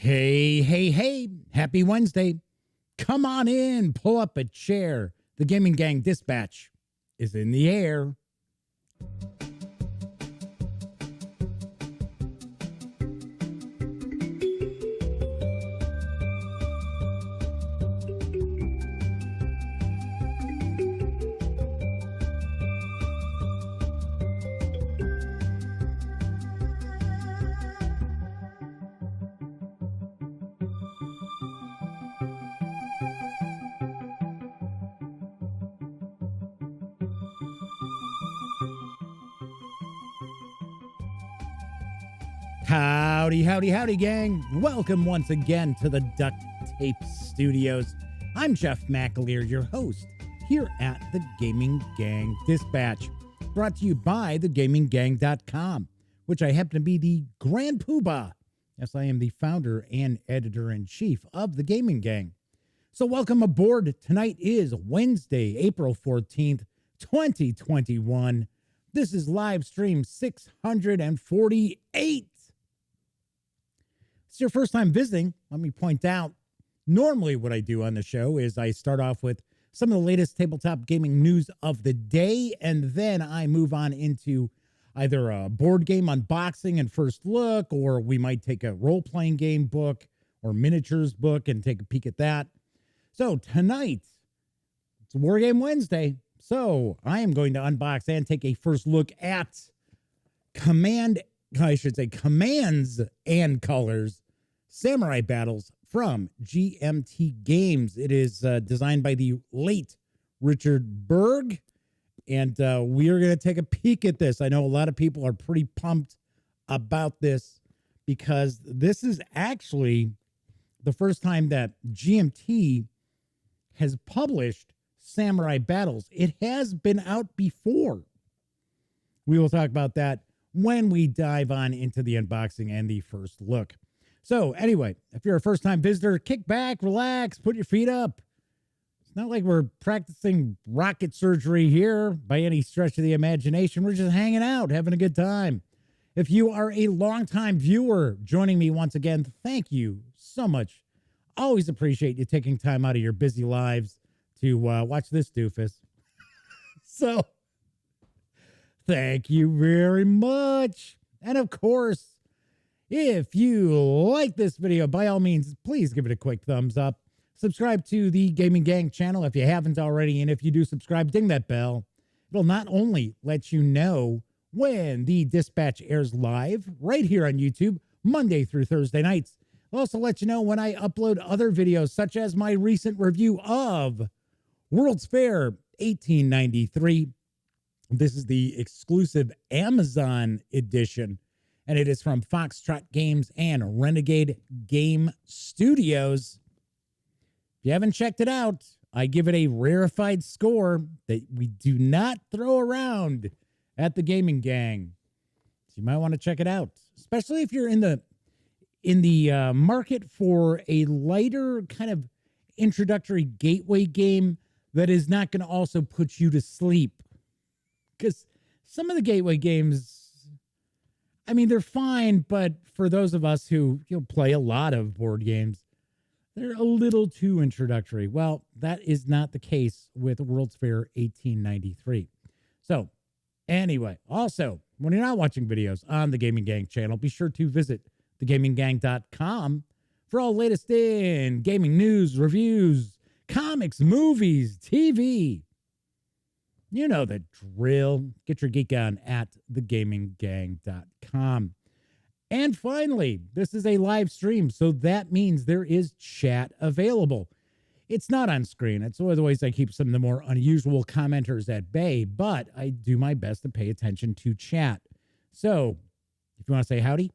Hey, hey, hey, happy Wednesday. Come on in, pull up a chair. The Gaming Gang Dispatch is in the air. Howdy, howdy, howdy, gang. Welcome once again to the Duct Tape Studios. I'm Jeff McAleer, your host, here at the Gaming Gang Dispatch, brought to you by thegaminggang.com, which I happen to be the grand poobah. Yes, I am the founder and editor-in-chief of the Gaming Gang. So welcome aboard. Tonight is Wednesday, April 14th, 2021. This is live stream 648. If it's your first time visiting, let me point out, normally what I do on the show is I start off with some of the latest tabletop gaming news of the day, and then I move on into either a board game unboxing and first look, or we might take a role-playing game book or miniatures book and take a peek at that. So tonight, it's Wargame Wednesday, so I am going to unbox and take a first look at Commands and Colors Samurai Battles from GMT Games. It is designed by the late Richard Berg, and we are going to take a peek at this. I know a lot of people are pretty pumped about this because this is actually the first time that GMT has published Samurai Battles. It has been out before. We will talk about that when we dive on into the unboxing and the first look. So anyway, if you're a first-time visitor, kick back, relax, put your feet up. It's not like we're practicing rocket surgery here by any stretch of the imagination. We're just hanging out, having a good time. If you are a longtime viewer joining me once again, thank you so much. Always appreciate you taking time out of your busy lives to watch this doofus. So thank you very much. And of course, if you like this video, by all means, please give it a quick thumbs up. Subscribe to the Gaming Gang channel if you haven't already. And if you do subscribe, ding that bell. It'll not only let you know when the dispatch airs live right here on YouTube, Monday through Thursday nights. It'll also let you know when I upload other videos, such as my recent review of World's Fair 1893. This is the exclusive Amazon edition, and it is from Foxtrot Games and Renegade Game Studios. If you haven't checked it out, I give it a rarefied score that we do not throw around at the Gaming Gang. So you might want to check it out, especially if you're in the market for a lighter kind of introductory gateway game that is not going to also put you to sleep. Because some of the gateway games, I mean, they're fine, but for those of us who play a lot of board games, they're a little too introductory. Well, that is not the case with World's Fair 1893. So anyway, also, when you're not watching videos on the Gaming Gang channel, be sure to visit thegaminggang.com for all latest in gaming news, reviews, comics, movies, TV. You know the drill. Get your geek on at thegaminggang.com. And finally, this is a live stream, so that means there is chat available. It's not on screen. It's one of the ways I keep some of the more unusual commenters at bay, but I do my best to pay attention to chat. So if you want to say howdy,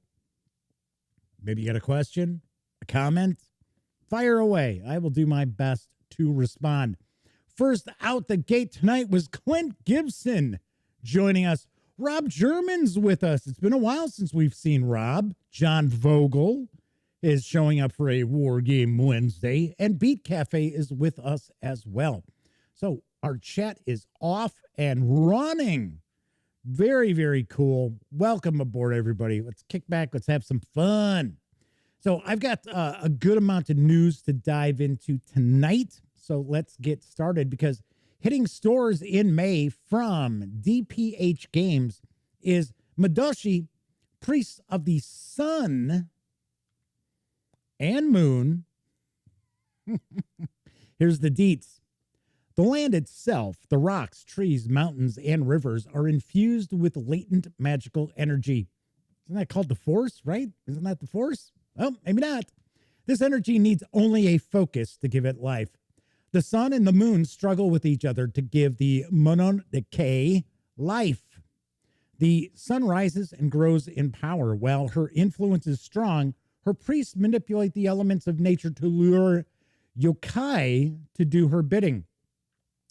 maybe you got a question, a comment, fire away. I will do my best to respond. First out the gate tonight was Clint Gibson joining us. Rob German's with us. It's been a while since we've seen Rob. John Vogel is showing up for a War Game Wednesday, and Beat Cafe is with us as well. So our chat is off and running. Very, very cool. Welcome aboard, everybody. Let's kick back. Let's have some fun. So I've got a good amount of news to dive into tonight. So let's get started, because hitting stores in May from DPH Games is Madoshi, Priests of the Sun and Moon. Here's the deets. The land itself, the rocks, trees, mountains, and rivers are infused with latent magical energy. Isn't that called the Force, right? Isn't that the Force? Well, maybe not. This energy needs only a focus to give it life. The sun and the moon struggle with each other to give the monarchy life. The sun rises and grows in power. While her influence is strong, her priests manipulate the elements of nature to lure yokai to do her bidding.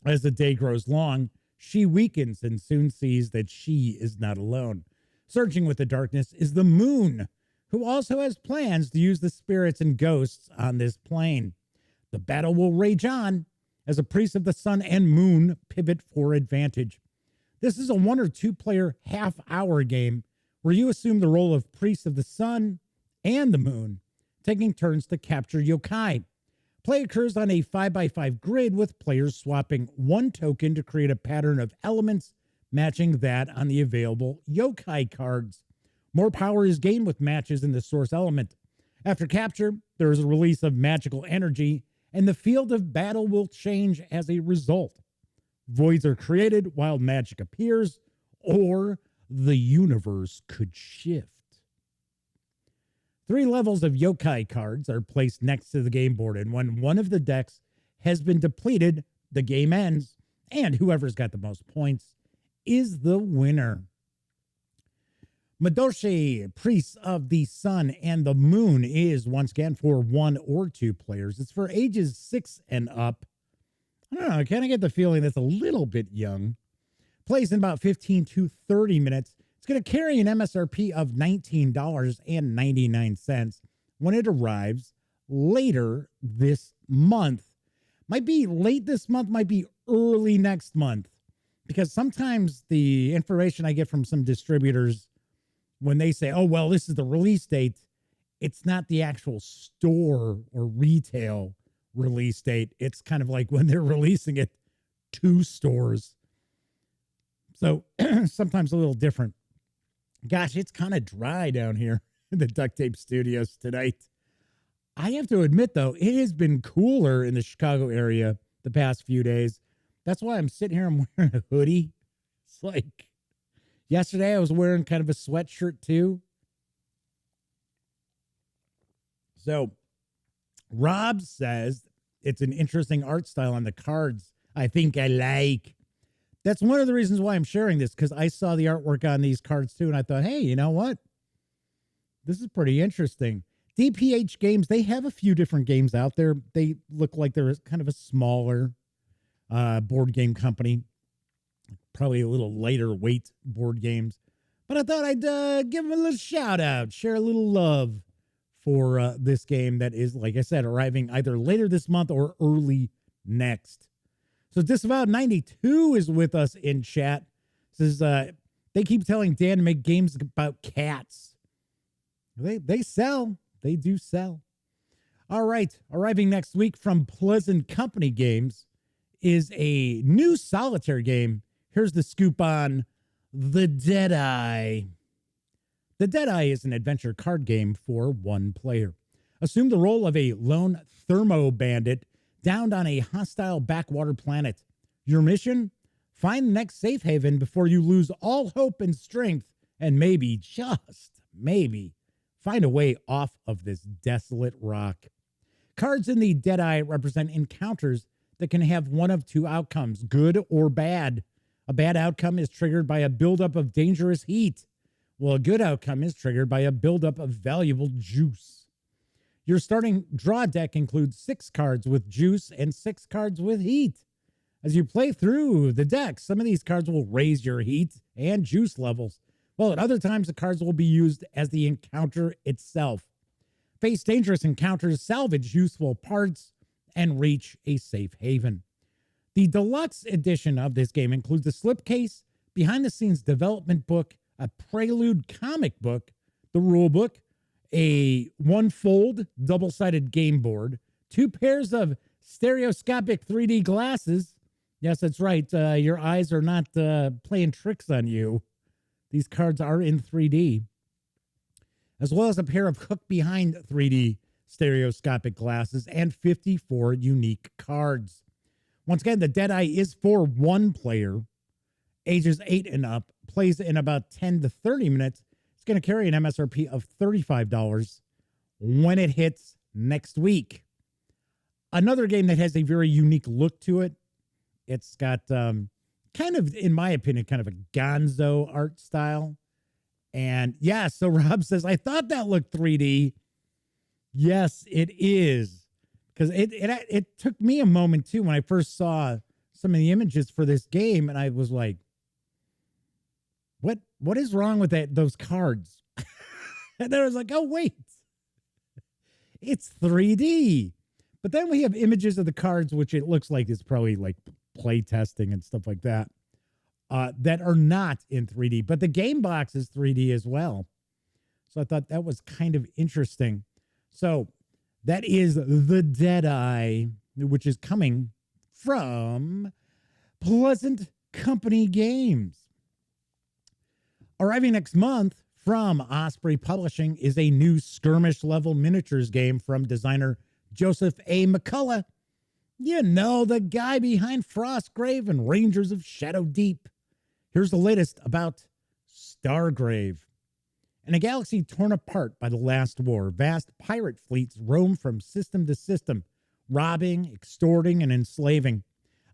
As the day grows long, she weakens and soon sees that she is not alone. Surging with the darkness is the moon, who also has plans to use the spirits and ghosts on this plane. The battle will rage on as the priests of the sun and moon pivot for advantage. This is a 1 or 2 player half-hour game where you assume the role of priests of the sun and the moon, taking turns to capture yokai. Play occurs on a 5x5 grid, with players swapping 1 token to create a pattern of elements matching that on the available yokai cards. More power is gained with matches in the source element. After capture, there is a release of magical energy, and the field of battle will change as a result. Voids are created while magic appears, or the universe could shift. 3 levels of yokai cards are placed next to the game board, and when one of the decks has been depleted, the game ends, and whoever's got the most points is the winner. Madoshi, Priests of the Sun and the Moon, is once again for 1 or 2 players. It's for ages 6 and up. I don't know, I kind of get the feeling that's a little bit young. Plays in about 15 to 30 minutes. It's going to carry an MSRP of $19.99 when it arrives later this month. Might be late this month, might be early next month, because sometimes the information I get from some distributors, when they say, oh, well, this is the release date, it's not the actual store or retail release date. It's kind of like when they're releasing it to stores. So sometimes a little different. Gosh, it's kind of dry down here in the Duct Tape Studios tonight. I have to admit, though, it has been cooler in the Chicago area the past few days. That's why I'm sitting here, I'm wearing a hoodie. It's like, yesterday I was wearing kind of a sweatshirt too. So Rob says it's an interesting art style on the cards. I think I like. That's one of the reasons why I'm sharing this, because I saw the artwork on these cards too, and I thought, hey, you know what? This is pretty interesting. DPH Games, they have a few different games out there. They look like they're kind of a smaller board game company, probably a little lighter weight board games. But I thought I'd give them a little shout out, share a little love for this game that is, like I said, arriving either later this month or early next. So Disavowed 92 is with us in chat. Says they keep telling Dan to make games about cats. They sell. They do sell. All right. Arriving next week from Pleasant Company Games is a new solitaire game. Here's the scoop on The Deadeye. The Deadeye is an adventure card game for 1 player. Assume the role of a lone thermo bandit downed on a hostile backwater planet. Your mission? Find the next safe haven before you lose all hope and strength, and maybe, just maybe, find a way off of this desolate rock. Cards in the Deadeye represent encounters that can have one of 2 outcomes, good or bad. A bad outcome is triggered by a buildup of dangerous heat, while a good outcome is triggered by a buildup of valuable juice. Your starting draw deck includes 6 cards with juice and 6 cards with heat. As you play through the deck, some of these cards will raise your heat and juice levels, while at other times the cards will be used as the encounter itself. Face dangerous encounters, salvage useful parts, and reach a safe haven. The deluxe edition of this game includes a slipcase, behind-the-scenes development book, a prelude comic book, the rule book, a one-fold double-sided game board, 2 pairs of stereoscopic 3D glasses. Yes, that's right. Your eyes are not playing tricks on you. These cards are in 3D. As well as a pair of hook-behind 3D stereoscopic glasses and 54 unique cards. Once again, the Deadeye is for one player, ages 8 and up, plays in about 10 to 30 minutes. It's going to carry an MSRP of $35 when it hits next week. Another game that has a very unique look to it. It's got kind of, in my opinion, kind of a gonzo art style. And yeah, so Rob says, I thought that looked 3D. Yes, it is. Because it took me a moment, too, when I first saw some of the images for this game. And I was like, what is wrong with those cards? And then I was like, oh, wait. It's 3D. But then we have images of the cards, which it looks like it's probably like play testing and stuff like that. That are not in 3D, but the game box is 3D as well. So I thought that was kind of interesting. So that is the Deadeye, which is coming from Pleasant Company Games. Arriving next month from Osprey Publishing is a new skirmish-level miniatures game from designer Joseph A. McCullough. You know, the guy behind Frostgrave and Rangers of Shadow Deep. Here's the latest about Stargrave. In a galaxy torn apart by the last war, vast pirate fleets roam from system to system, robbing, extorting, and enslaving.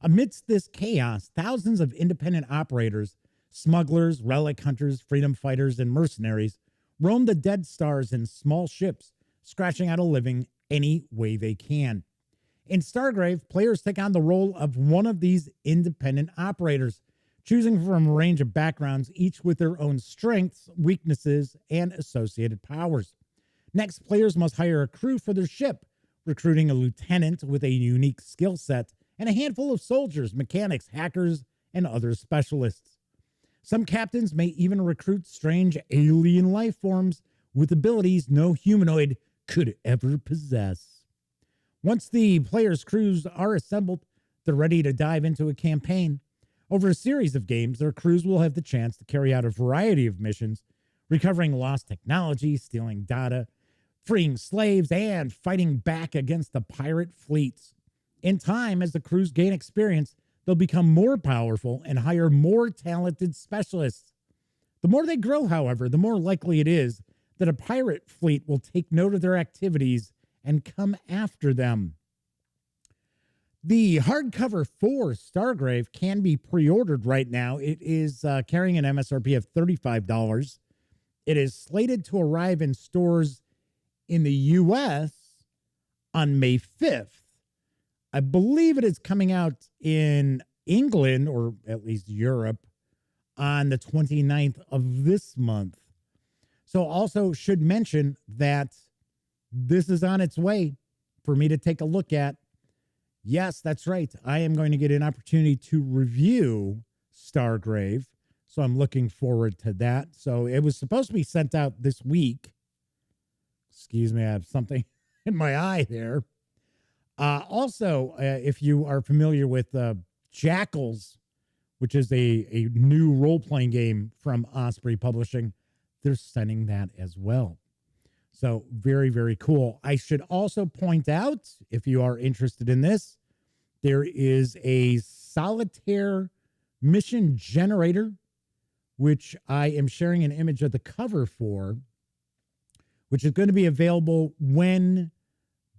Amidst this chaos, thousands of independent operators, smugglers, relic hunters, freedom fighters, and mercenaries roam the dead stars in small ships, scratching out a living any way they can. In Stargrave, players take on the role of one of these independent operators, choosing from a range of backgrounds, each with their own strengths, weaknesses, and associated powers. Next, players must hire a crew for their ship, recruiting a lieutenant with a unique skill set and a handful of soldiers, mechanics, hackers, and other specialists. Some captains may even recruit strange alien life forms with abilities no humanoid could ever possess. Once the players' crews are assembled, they're ready to dive into a campaign. Over a series of games, their crews will have the chance to carry out a variety of missions, recovering lost technology, stealing data, freeing slaves, and fighting back against the pirate fleets. In time, as the crews gain experience, they'll become more powerful and hire more talented specialists. The more they grow, however, the more likely it is that a pirate fleet will take note of their activities and come after them. The hardcover for Stargrave can be pre-ordered right now. It is carrying an MSRP of $35. It is slated to arrive in stores in the U.S. on May 5th. I believe it is coming out in England, or at least Europe, on the 29th of this month. So also should mention that this is on its way for me to take a look at. Yes, that's right. I am going to get an opportunity to review Stargrave. So I'm looking forward to that. So it was supposed to be sent out this week. Excuse me, I have something in my eye there. Also, if you are familiar with Jackals, which is a new role-playing game from Osprey Publishing, they're sending that as well. So very, very cool. I should also point out, if you are interested in this, there is a solitaire mission generator, which I am sharing an image of the cover for, which is going to be available when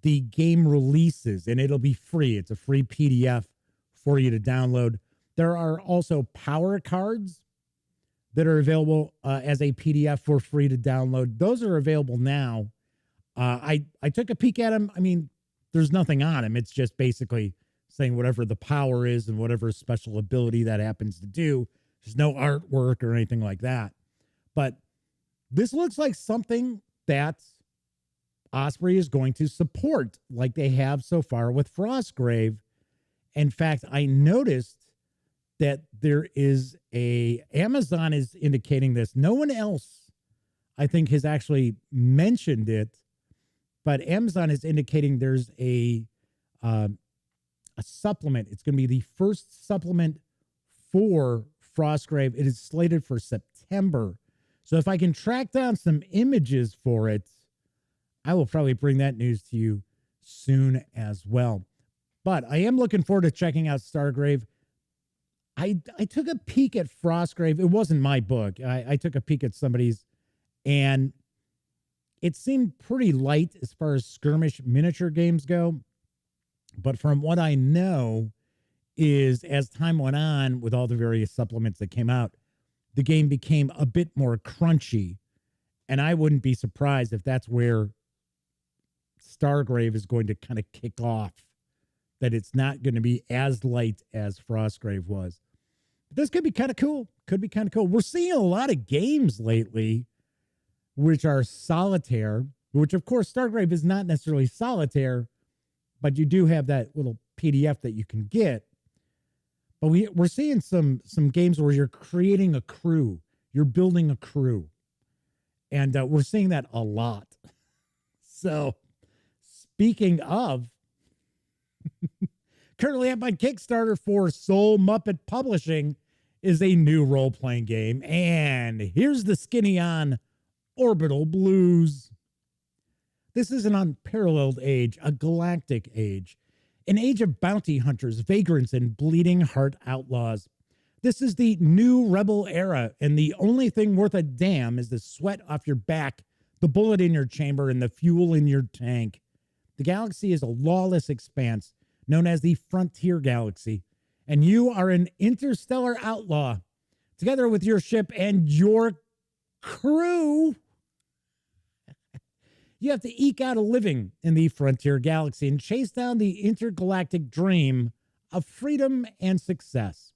the game releases, and it'll be free. It's a free PDF for you to download. There are also power cards that are available as a PDF for free to download. Those are available now. I took a peek at them. I mean, there's nothing on them. It's just basically saying whatever the power is and whatever special ability that happens to do. There's no artwork or anything like that. But this looks like something that Osprey is going to support, like they have so far with Frostgrave. In fact, I noticed that there is Amazon is indicating this. No one else I think, has actually mentioned it, but Amazon is indicating there's a supplement. It's going to be the first supplement for Frostgrave. It is slated for September. So if I can track down some images for it, I will probably bring that news to you soon as well. But I am looking forward to checking out Stargrave. I took a peek at Frostgrave. It wasn't my book. I took a peek at somebody's, and it seemed pretty light as far as skirmish miniature games go. But from what I know is, as time went on with all the various supplements that came out, the game became a bit more crunchy. And I wouldn't be surprised if that's where Stargrave is going to kind of kick off, that it's not going to be as light as Frostgrave was. But this could be kind of cool. Could be kind of cool. We're seeing a lot of games lately which are solitaire, which of course Stargrave is not necessarily solitaire, but you do have that little PDF that you can get. But we're seeing some games where you're creating a crew. You're building a crew. And we're seeing that a lot. So speaking of, currently at my Kickstarter for SoulMuppet Publishing is a new role-playing game. And here's the skinny on Orbital Blues. This is an unparalleled age, a galactic age, an age of bounty hunters, vagrants, and bleeding heart outlaws. This is the new rebel era, and the only thing worth a damn is the sweat off your back, the bullet in your chamber, and the fuel in your tank. The galaxy is a lawless expanse known as the Frontier Galaxy, and you are an interstellar outlaw. Together with your ship and your crew, you have to eke out a living in the Frontier Galaxy and chase down the intergalactic dream of freedom and success.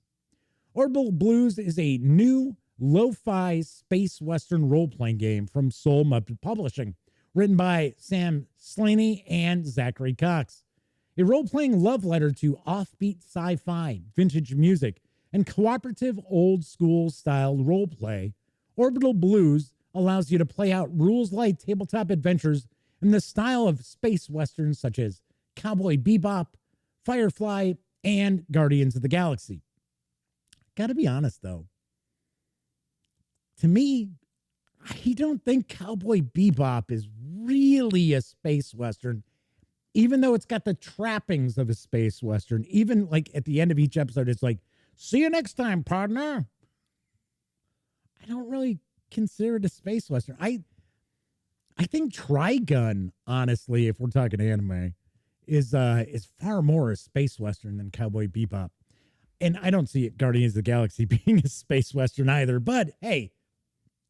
Orbital Blues is a new lo-fi space western role-playing game from SoulMuppet Publishing, written by Sam Slaney and Zachary Cox. A role-playing love letter to offbeat sci-fi, vintage music, and cooperative old-school style role-play, Orbital Blues allows you to play out rules-light tabletop adventures in the style of space westerns such as Cowboy Bebop, Firefly, and Guardians of the Galaxy. Gotta be honest, though. To me, I don't think Cowboy Bebop is really a space western, even though it's got the trappings of a space western. Even like at the end of each episode, it's like, see you next time, partner. I don't really consider it a space western. I think Trigun, honestly, if we're talking anime, is far more a space western than Cowboy Bebop. And I don't see Guardians of the Galaxy being a space western either. But hey,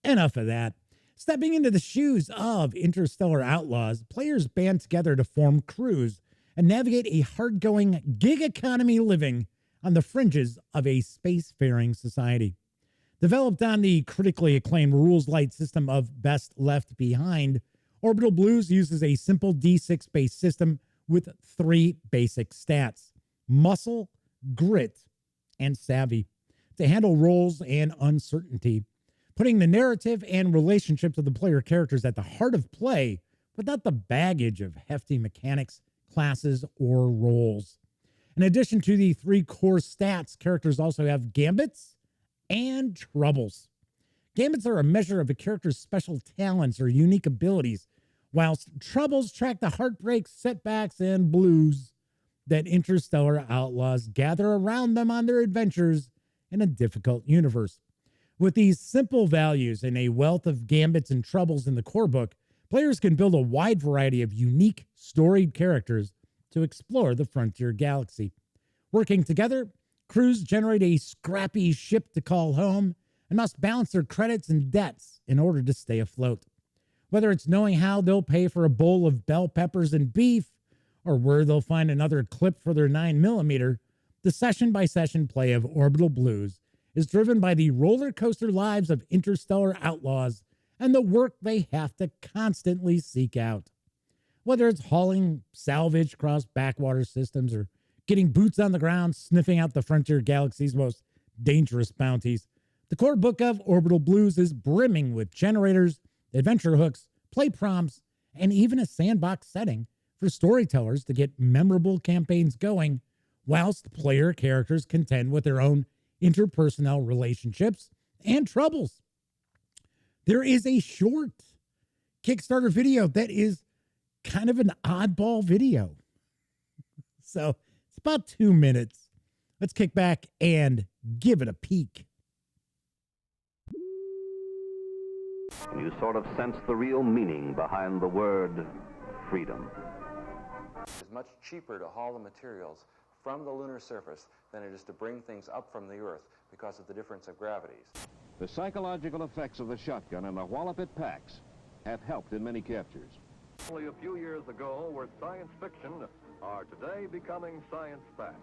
enough of that. Stepping into the shoes of interstellar outlaws, players band together to form crews and navigate a hard-going gig economy living on the fringes of a spacefaring society. Developed on the critically acclaimed rules-light system of Best Left Behind, Orbital Blues uses a simple D6-based system with 3 basic stats: muscle, grit, and savvy, to handle roles and uncertainty, putting the narrative and relationships of the player characters at the heart of play without the baggage of hefty mechanics, classes, or roles. In addition to the 3 core stats, characters also have gambits and troubles. Gambits are a measure of a character's special talents or unique abilities, whilst troubles track the heartbreaks, setbacks, and blues that interstellar outlaws gather around them on their adventures in a difficult universe. With these simple values and a wealth of gambits and troubles in the core book, players can build a wide variety of unique, storied characters to explore the Frontier Galaxy. Working together, crews generate a scrappy ship to call home and must balance their credits and debts in order to stay afloat. Whether it's knowing how they'll pay for a bowl of bell peppers and beef, or where they'll find another clip for their 9mm, the session-by-session play of Orbital Blues is driven by the roller coaster lives of interstellar outlaws and the work they have to constantly seek out. Whether it's hauling salvage across backwater systems or getting boots on the ground sniffing out the Frontier Galaxy's most dangerous bounties, the core book of Orbital Blues is brimming with generators adventure hooks, play prompts, and even a sandbox setting for storytellers to get memorable campaigns going whilst player characters contend with their own interpersonal relationships and troubles. There is a short Kickstarter video that is kind of an oddball video. So it's about 2 minutes. Let's kick back and give it a peek. You sort of sense the real meaning behind the word freedom. It's much cheaper to haul the materials from the lunar surface than it is to bring things up from the Earth because of the difference of gravities. The psychological effects of the shotgun and the wallop it packs have helped in many captures. Only a few years ago were science fiction are today becoming science fact.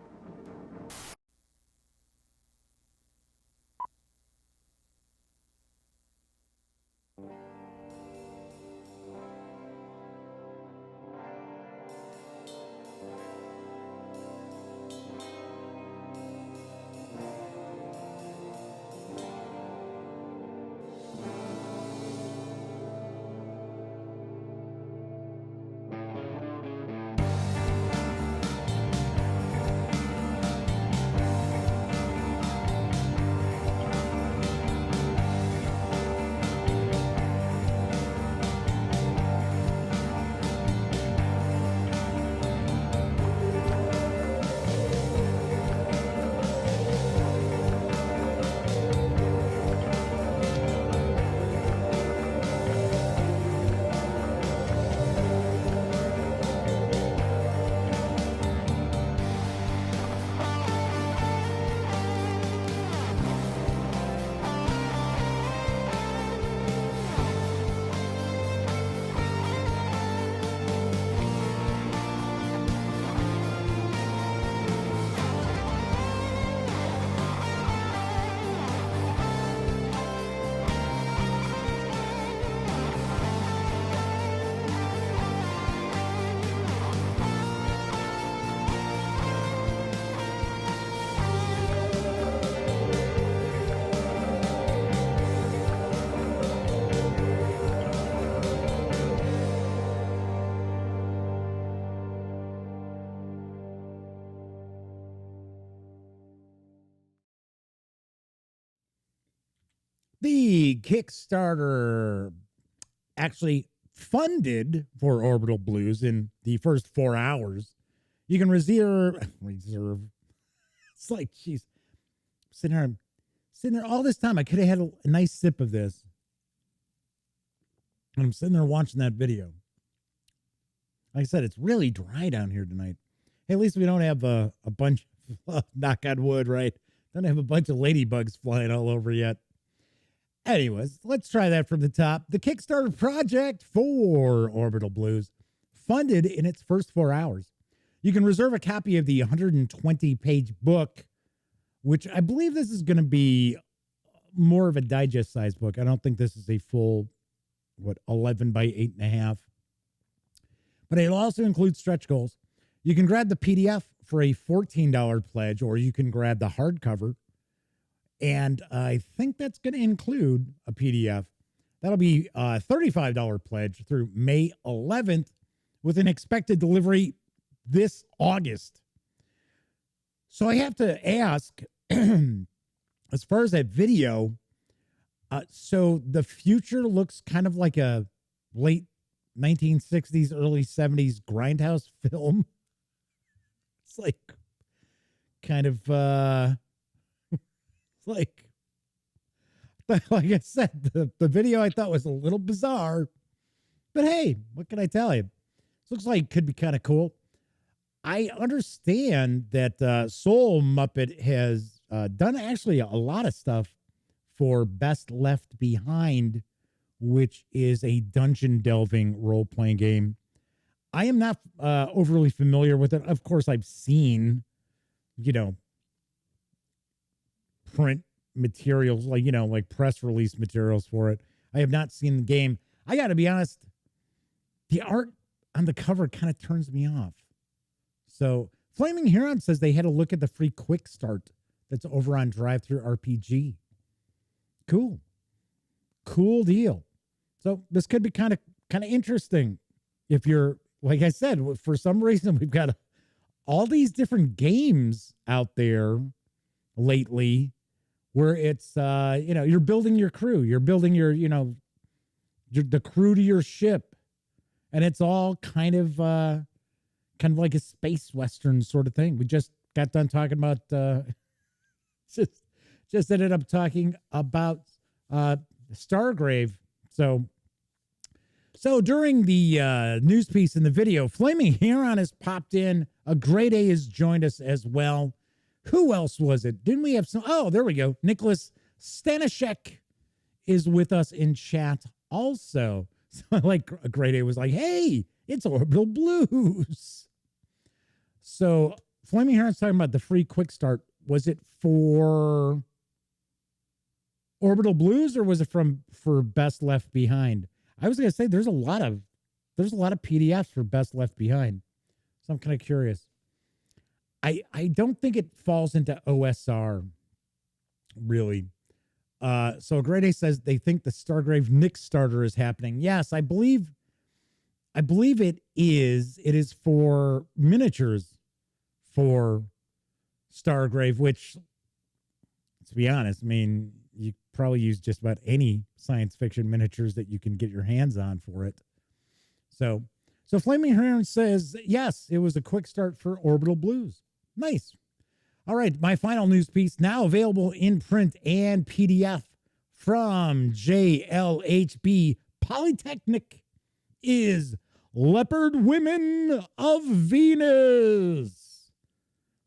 The Kickstarter actually funded for Orbital Blues in the first 4 hours. You can reserve. It's like, geez, sitting there all this time. I could have had a nice sip of this. And I'm sitting there watching that video. Like I said, it's really dry down here tonight. Hey, at least we don't have a bunch of, knock on wood, right? Don't have a bunch of ladybugs flying all over yet. Anyways, let's try that from the top. The Kickstarter project for Orbital Blues funded in its first 4 hours. You can reserve a copy of the 120-page book, which I believe this is going to be more of a digest-sized book. I don't think this is a full, 11 by 8.5. But it'll also include stretch goals. You can grab the PDF for a $14 pledge, or you can grab the hardcover. And I think that's going to include a PDF. That'll be a $35 pledge through May 11th with an expected delivery this August. So I have to ask, as far as that video, so the future looks kind of like a late 1960s, early 70s grindhouse film. It's like kind of... like I said, the video I thought was a little bizarre, but hey, what can I tell you? This looks like it could be kind of cool. I understand that SoulMuppet has done actually a lot of stuff for Best Left Behind, which is a dungeon delving role-playing game. I am not overly familiar with it. Of course, I've seen, print materials, like press release materials for it. I have not seen the game. I got to be honest, the art on the cover kind of turns me off. So Flaming Huron says they had a look at the free quick start that's over on Drive-Thru RPG. Cool deal. So this could be kind of interesting. If you're, like I said, for some reason, we've got all these different games out there lately where it's, you're building your crew, you're building the crew to your ship. And it's all kind of like a space Western sort of thing. We just got done talking about, just ended up talking about Stargrave. So during the news piece in the video, Flaming Heron has popped in. A Grade A has joined us as well. Who else was it? Didn't we have some? Oh, there we go. Nicholas Stanishek is with us in chat also. So like a Grade A was like, hey, it's Orbital Blues. So Flaming Heron's talking about the free quick start. Was it for Orbital Blues or was it for Best Left Behind? I was going to say there's a lot of PDFs for Best Left Behind. So I'm kind of curious. I don't think it falls into OSR really. So Grade A says they think the Stargrave Nick starter is happening. Yes, I believe it is. It is for miniatures for Stargrave, which, to be honest, I mean, you probably use just about any science fiction miniatures that you can get your hands on for it. So Flaming Heron says, yes, it was a quick start for Orbital Blues. Nice. All right, my final news piece, now available in print and PDF from JLHB Polytechnic, is Leopard Women of Venus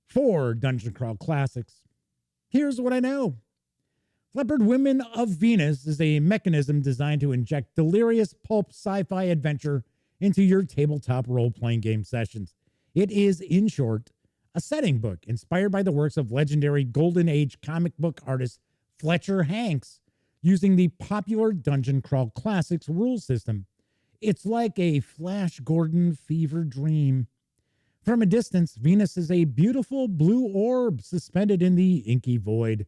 for Dungeon Crawl Classics. Here's what I know. Leopard Women of Venus is a mechanism designed to inject delirious pulp sci-fi adventure into your tabletop role-playing game sessions. It is, in short, a setting book inspired by the works of legendary Golden Age comic book artist Fletcher Hanks, using the popular Dungeon Crawl Classics rule system. It's like a Flash Gordon fever dream. From a distance, Venus is a beautiful blue orb suspended in the inky void.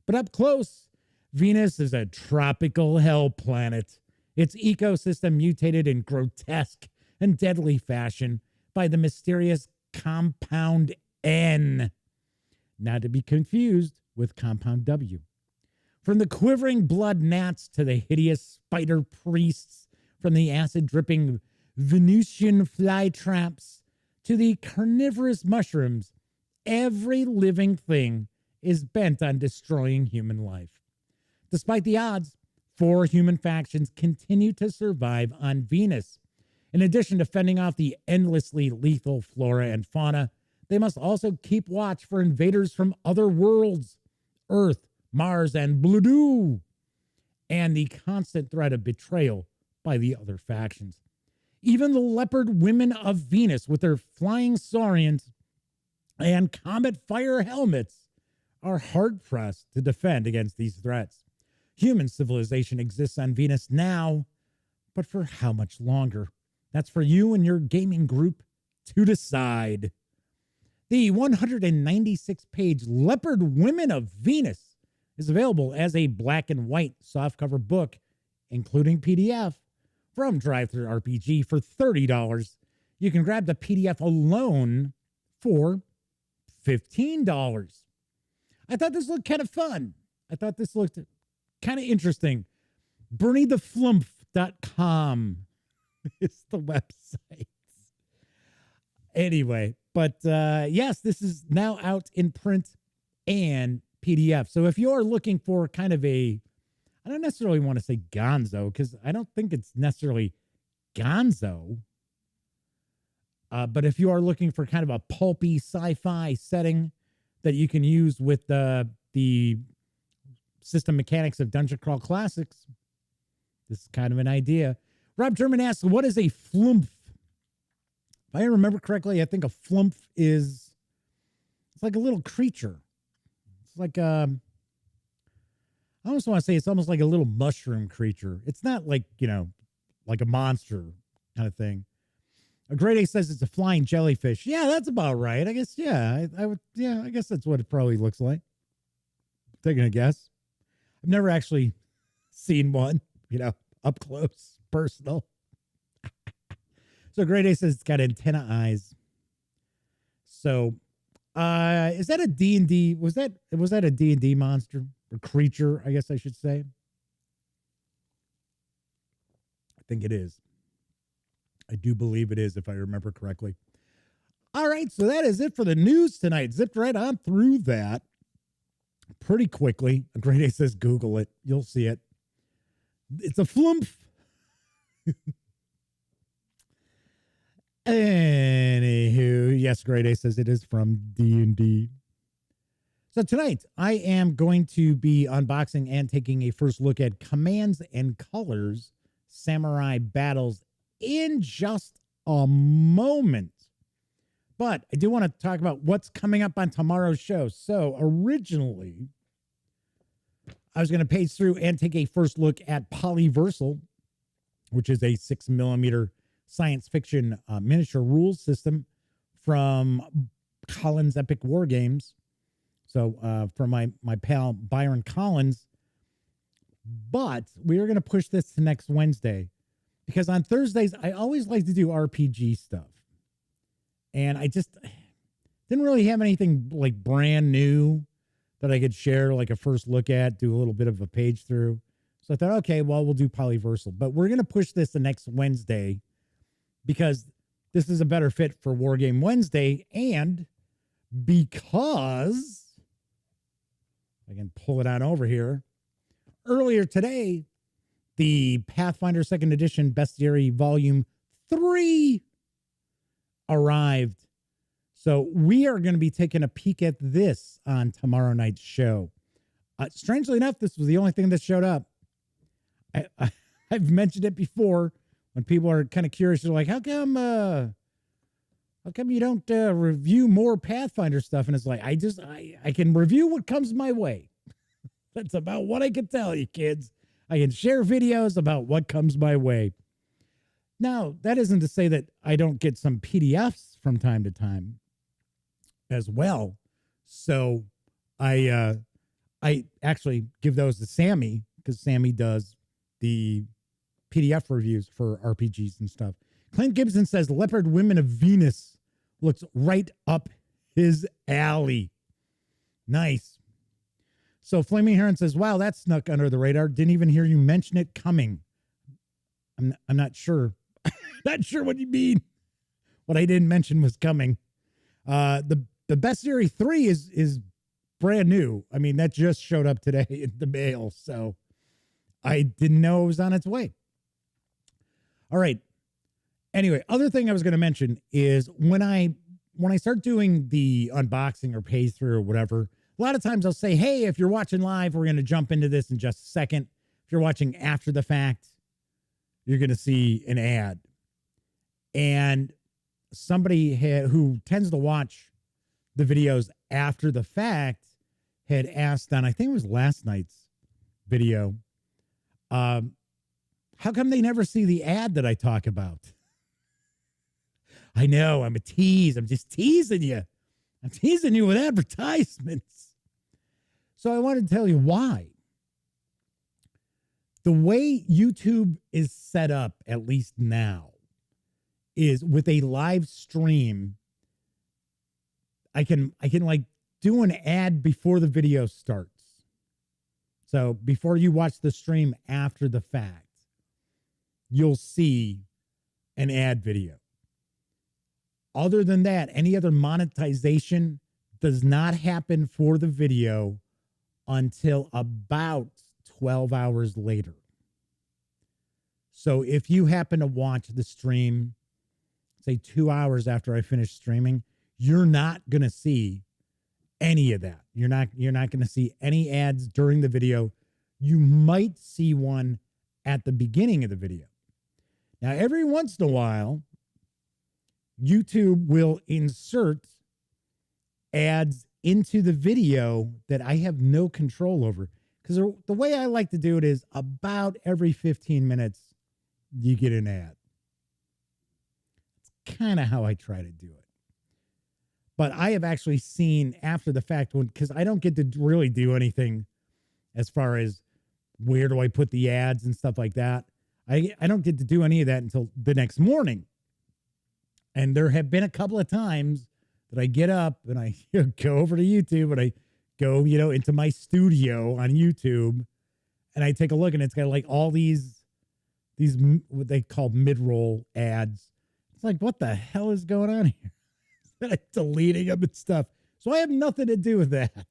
But up close, Venus is a tropical hell planet. Its ecosystem mutated in grotesque and deadly fashion by the mysterious Compound N, not to be confused with Compound W. From the quivering blood gnats to the hideous spider priests, from the acid-dripping Venusian fly traps to the carnivorous mushrooms, every living thing is bent on destroying human life. Despite the odds, 4 human factions continue to survive on Venus. In addition to fending off the endlessly lethal flora and fauna, they must also keep watch for invaders from other worlds, Earth, Mars, and Blue, and the constant threat of betrayal by the other factions. Even the Leopard Women of Venus, with their flying saurians and comet fire helmets, are hard-pressed to defend against these threats. Human civilization exists on Venus now, but for how much longer? That's for you and your gaming group to decide. The 196-page Leopard Women of Venus is available as a black and white softcover book, including PDF, from Drive-Thru RPG for $30. You can grab the PDF alone for $15. I thought this looked kind of fun. I thought this looked kind of interesting. BernieTheFlumph.com is the website. Anyway, but yes, this is now out in print and PDF. So if you're looking for kind of I don't necessarily want to say gonzo, because I don't think it's necessarily gonzo. But if you are looking for kind of a pulpy sci-fi setting that you can use with the system mechanics of Dungeon Crawl Classics, this is kind of an idea. Rob German asks, what is a flumph? If I remember correctly, I think a flumph it's like a little creature. It's like I almost want to say it's almost like a little mushroom creature. It's not like, like a monster kind of thing. A Grade A says it's a flying jellyfish. Yeah, that's about right. I guess, yeah. I guess that's what it probably looks like. Taking a guess. I've never actually seen one, up close. personal. So Grade A says it's got antenna eyes. So is that a D&D? Was that a D&D monster or creature, I guess I should say? I think it is. I do believe it is, if I remember correctly. All right, so that is it for the news tonight. Zipped right on through that pretty quickly. Grade A says Google it. You'll see it. It's a flumph. Anywho, yes, Grade A says it is from D&D. So tonight, I am going to be unboxing and taking a first look at Commands and Colors Samurai Battles in just a moment. But I do want to talk about what's coming up on tomorrow's show. So originally, I was going to page through and take a first look at Polyversal, which is a 6mm science fiction miniature rules system from Collins Epic Wargames. So from my pal Byron Collins. But we are going to push this to next Wednesday because on Thursdays, I always like to do RPG stuff. And I just didn't really have anything like brand new that I could share, like a first look at, do a little bit of a page through. So I thought, okay, well, we'll do Polyversal. But we're going to push this to next Wednesday because this is a better fit for Wargame Wednesday. And because I can pull it on over here. Earlier today, the Pathfinder 2nd Edition Bestiary Volume 3 arrived. So we are going to be taking a peek at this on tomorrow night's show. Strangely enough, this was the only thing that showed up. I've mentioned it before when people are kind of curious. They're like, how come you don't review more Pathfinder stuff? And it's like, I can review what comes my way. That's about what I can tell you, kids. I can share videos about what comes my way. Now, that isn't to say that I don't get some PDFs from time to time as well. So I actually give those to Sammy because Sammy does the PDF reviews for RPGs and stuff. Clint Gibson says Leopard Women of Venus looks right up his alley. Nice. So Flaming Heron says, wow, that snuck under the radar. Didn't even hear you mention it coming. I'm not sure. Not sure what you mean. What I didn't mention was coming. The Bestiary 3 is brand new. I mean, that just showed up today in the mail. So I didn't know it was on its way. All right. Anyway, other thing I was going to mention is when I start doing the unboxing or page through or whatever, a lot of times I'll say, hey, if you're watching live, we're going to jump into this in just a second. If you're watching after the fact, you're going to see an ad. And somebody who tends to watch the videos after the fact had asked on, I think it was last night's video, how come they never see the ad that I talk about? I know, I'm a tease. I'm just teasing you. I'm teasing you with advertisements. So I wanted to tell you why. The way YouTube is set up, at least now, is with a live stream. I can like do an ad before the video starts. So before you watch the stream after the fact, you'll see an ad video. Other than that, any other monetization does not happen for the video until about 12 hours later. So if you happen to watch the stream, say 2 hours after I finish streaming, you're not going to see any of that. You're not going to see any ads during the video. You might see one at the beginning of the video. Now, every once in a while, YouTube will insert ads into the video that I have no control over. Because the way I like to do it is about every 15 minutes, you get an ad. It's kind of how I try to do it. But I have actually seen after the fact, because I don't get to really do anything as far as where do I put the ads and stuff like that. I don't get to do any of that until the next morning. And there have been a couple of times that I get up and I go over to YouTube and I go, into my studio on YouTube and I take a look and it's got like all these what they call mid-roll ads. It's like, what the hell is going on here? I'm deleting them and stuff. So I have nothing to do with that.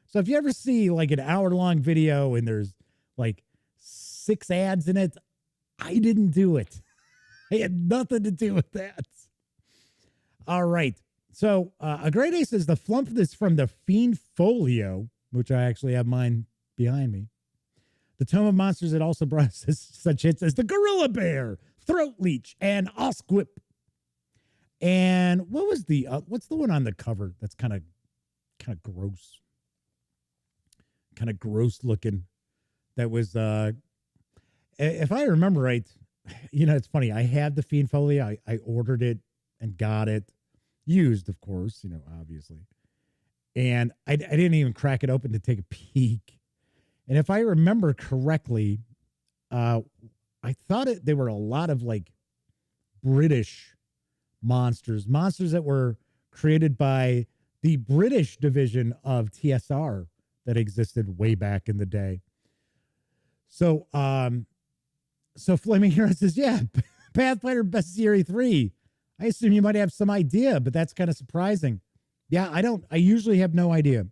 So if you ever see like an hour-long video and there's like 6 ads in it, I didn't do it. I had nothing to do with that. All right. So a great ace is the flump this from the Fiend Folio, which I actually have mine behind me. The Tome of Monsters, it also brought us such hits as the Gorilla Bear, Throat Leech, and Osquip. And what was what's the one on the cover that's kind of gross? Kind of gross looking. That was, if I remember right, it's funny. I had the Fiend Folio. I ordered it and got it. Used, of course, obviously. And I didn't even crack it open to take a peek. And if I remember correctly, I thought they were a lot of like British monsters that were created by the British division of TSR that existed way back in the day. So, Flaming Hero says, yeah, Pathfinder Bestiary 3. I assume you might have some idea, but that's kind of surprising. Yeah, I usually have no idea.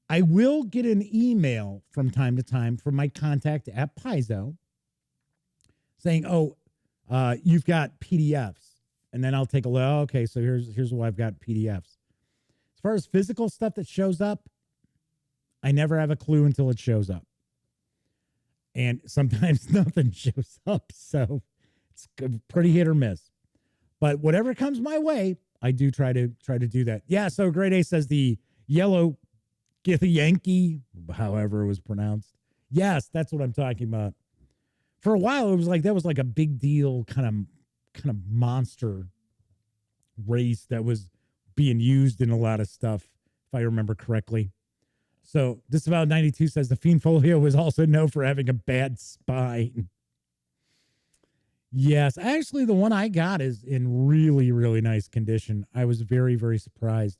I will get an email from time to time from my contact at Paizo saying, you've got PDFs. And then I'll take a look. Oh, okay, so here's why I've got PDFs. As far as physical stuff that shows up, I never have a clue until it shows up. And sometimes nothing shows up. So it's pretty hit or miss. But whatever comes my way, I do try to do that. Yeah, so Great A says the yellow Githyanki, however it was pronounced. Yes, that's what I'm talking about. For a while, it was like that was like a big deal kind of monster race that was being used in a lot of stuff, if I remember correctly. So this about 92 says the Fiend Folio was also known for having a bad spine. Yes, actually, the one I got is in really, really nice condition. I was very, very surprised.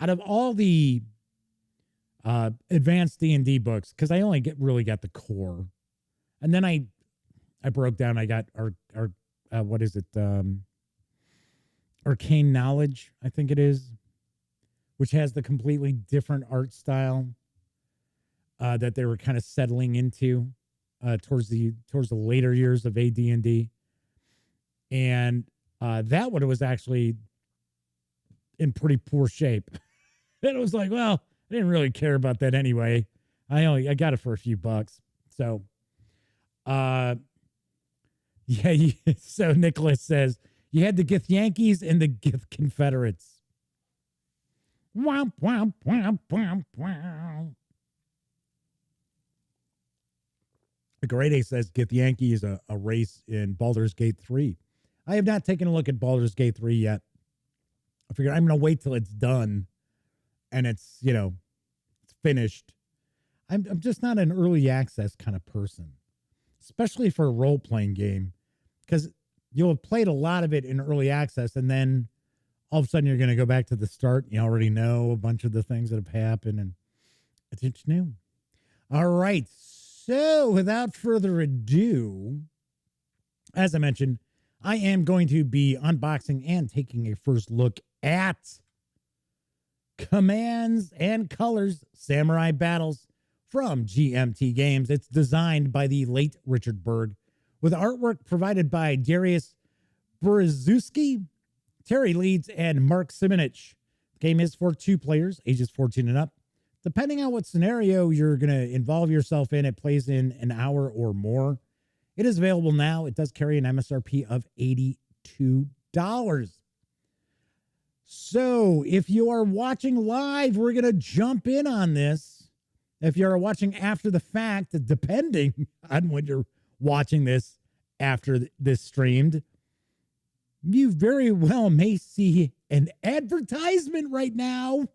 Out of all the advanced D&D books, because I only really got the core, and then I broke down. I got our what is it? Arcane Knowledge, I think it is, which has the completely different art style that they were kind of settling into towards the later years of AD&D. And that one was actually in pretty poor shape. And it was like, well, I didn't really care about that anyway. I got it for a few bucks. So, yeah. So Nicholas says you had the Gith Yankees and the Gith Confederates. Womp, womp, womp, womp, womp. The Great A says Gith Yankee is a race in Baldur's Gate 3. I have not taken a look at Baldur's Gate 3 yet. I figured I'm going to wait till it's done and it's, it's finished. I'm just not an early access kind of person, especially for a role-playing game, because you'll have played a lot of it in early access and then all of a sudden you're going to go back to the start. You already know a bunch of the things that have happened and it's new. All right. So without further ado, as I mentioned, I am going to be unboxing and taking a first look at Commands and Colors Samurai Battles from GMT Games. It's designed by the late Richard Berg, with artwork provided by Darius Berezewski, Terry Leeds, and Mark Simonich. The game is for 2 players, ages 14 and up. Depending on what scenario you're going to involve yourself in, it plays in an hour or more. It is available now. It does carry an MSRP of $82. So if you are watching live, we're going to jump in on this. If you are watching after the fact, depending on when you're watching this after this streamed, you very well may see an advertisement right now.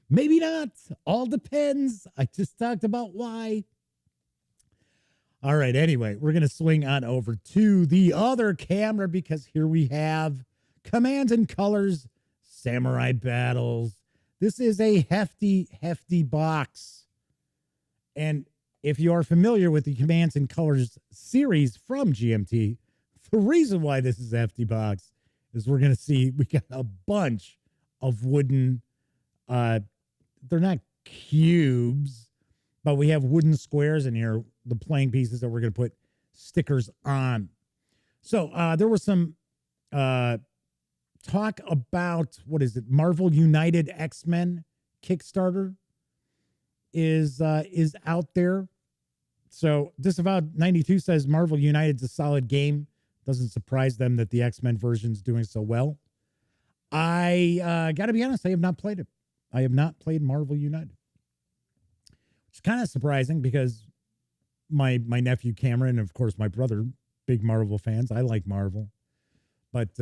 Maybe not. All depends. I just talked about why. All right. Anyway, we're going to swing on over to the other camera because here we have Commands and Colors Samurai Battles. This is a hefty, hefty box. And if you are familiar with the Commands and Colors series from GMT, the reason why this is a hefty box is we're going to see we got a bunch of wooden, they're not cubes, but we have wooden squares in here, the playing pieces that we're going to put stickers on. So there was some talk about, what is it, Marvel United X-Men Kickstarter is out there. So Disavowed 92 says Marvel United's a solid game. Doesn't surprise them that the X-Men version's doing so well. I got to be honest, I have not played it. I have not played Marvel United. Which is kind of surprising because my nephew Cameron, and of course my brother, big Marvel fans. I like Marvel. But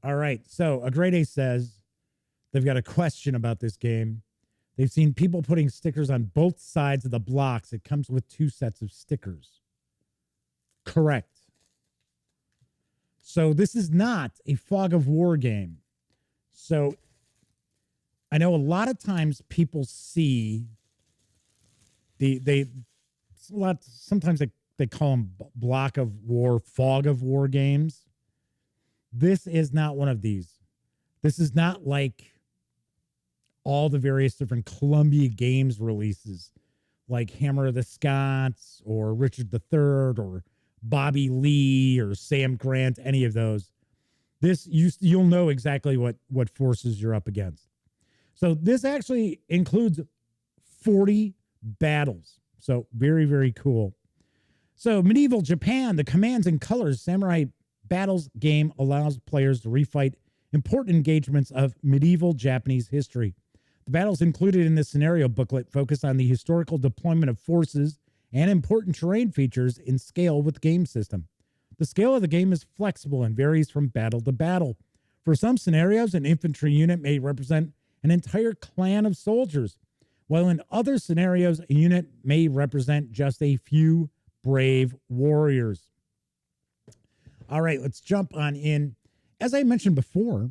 all right, so A Great A says they've got a question about this game. They've seen people putting stickers on both sides of the blocks. It comes with 2 sets of stickers. Correct. So this is not a Fog of War game. So I know a lot of times people see sometimes they call them Block of War, Fog of War games. This is not one of these. This is not like all the various different Columbia Games releases, like Hammer of the Scots or Richard III or Bobby Lee or Sam Grant, any of those. This, you'll know exactly what forces you're up against. So this actually includes 40 battles. So very, very cool. So medieval Japan, the Commands and Colors Samurai Battles game allows players to refight important engagements of medieval Japanese history. The battles included in this scenario booklet focus on the historical deployment of forces and important terrain features in scale with the game system. The scale of the game is flexible and varies from battle to battle. For some scenarios, an infantry unit may represent an entire clan of soldiers, while in other scenarios, a unit may represent just a few brave warriors. All right, let's jump on in. As I mentioned before,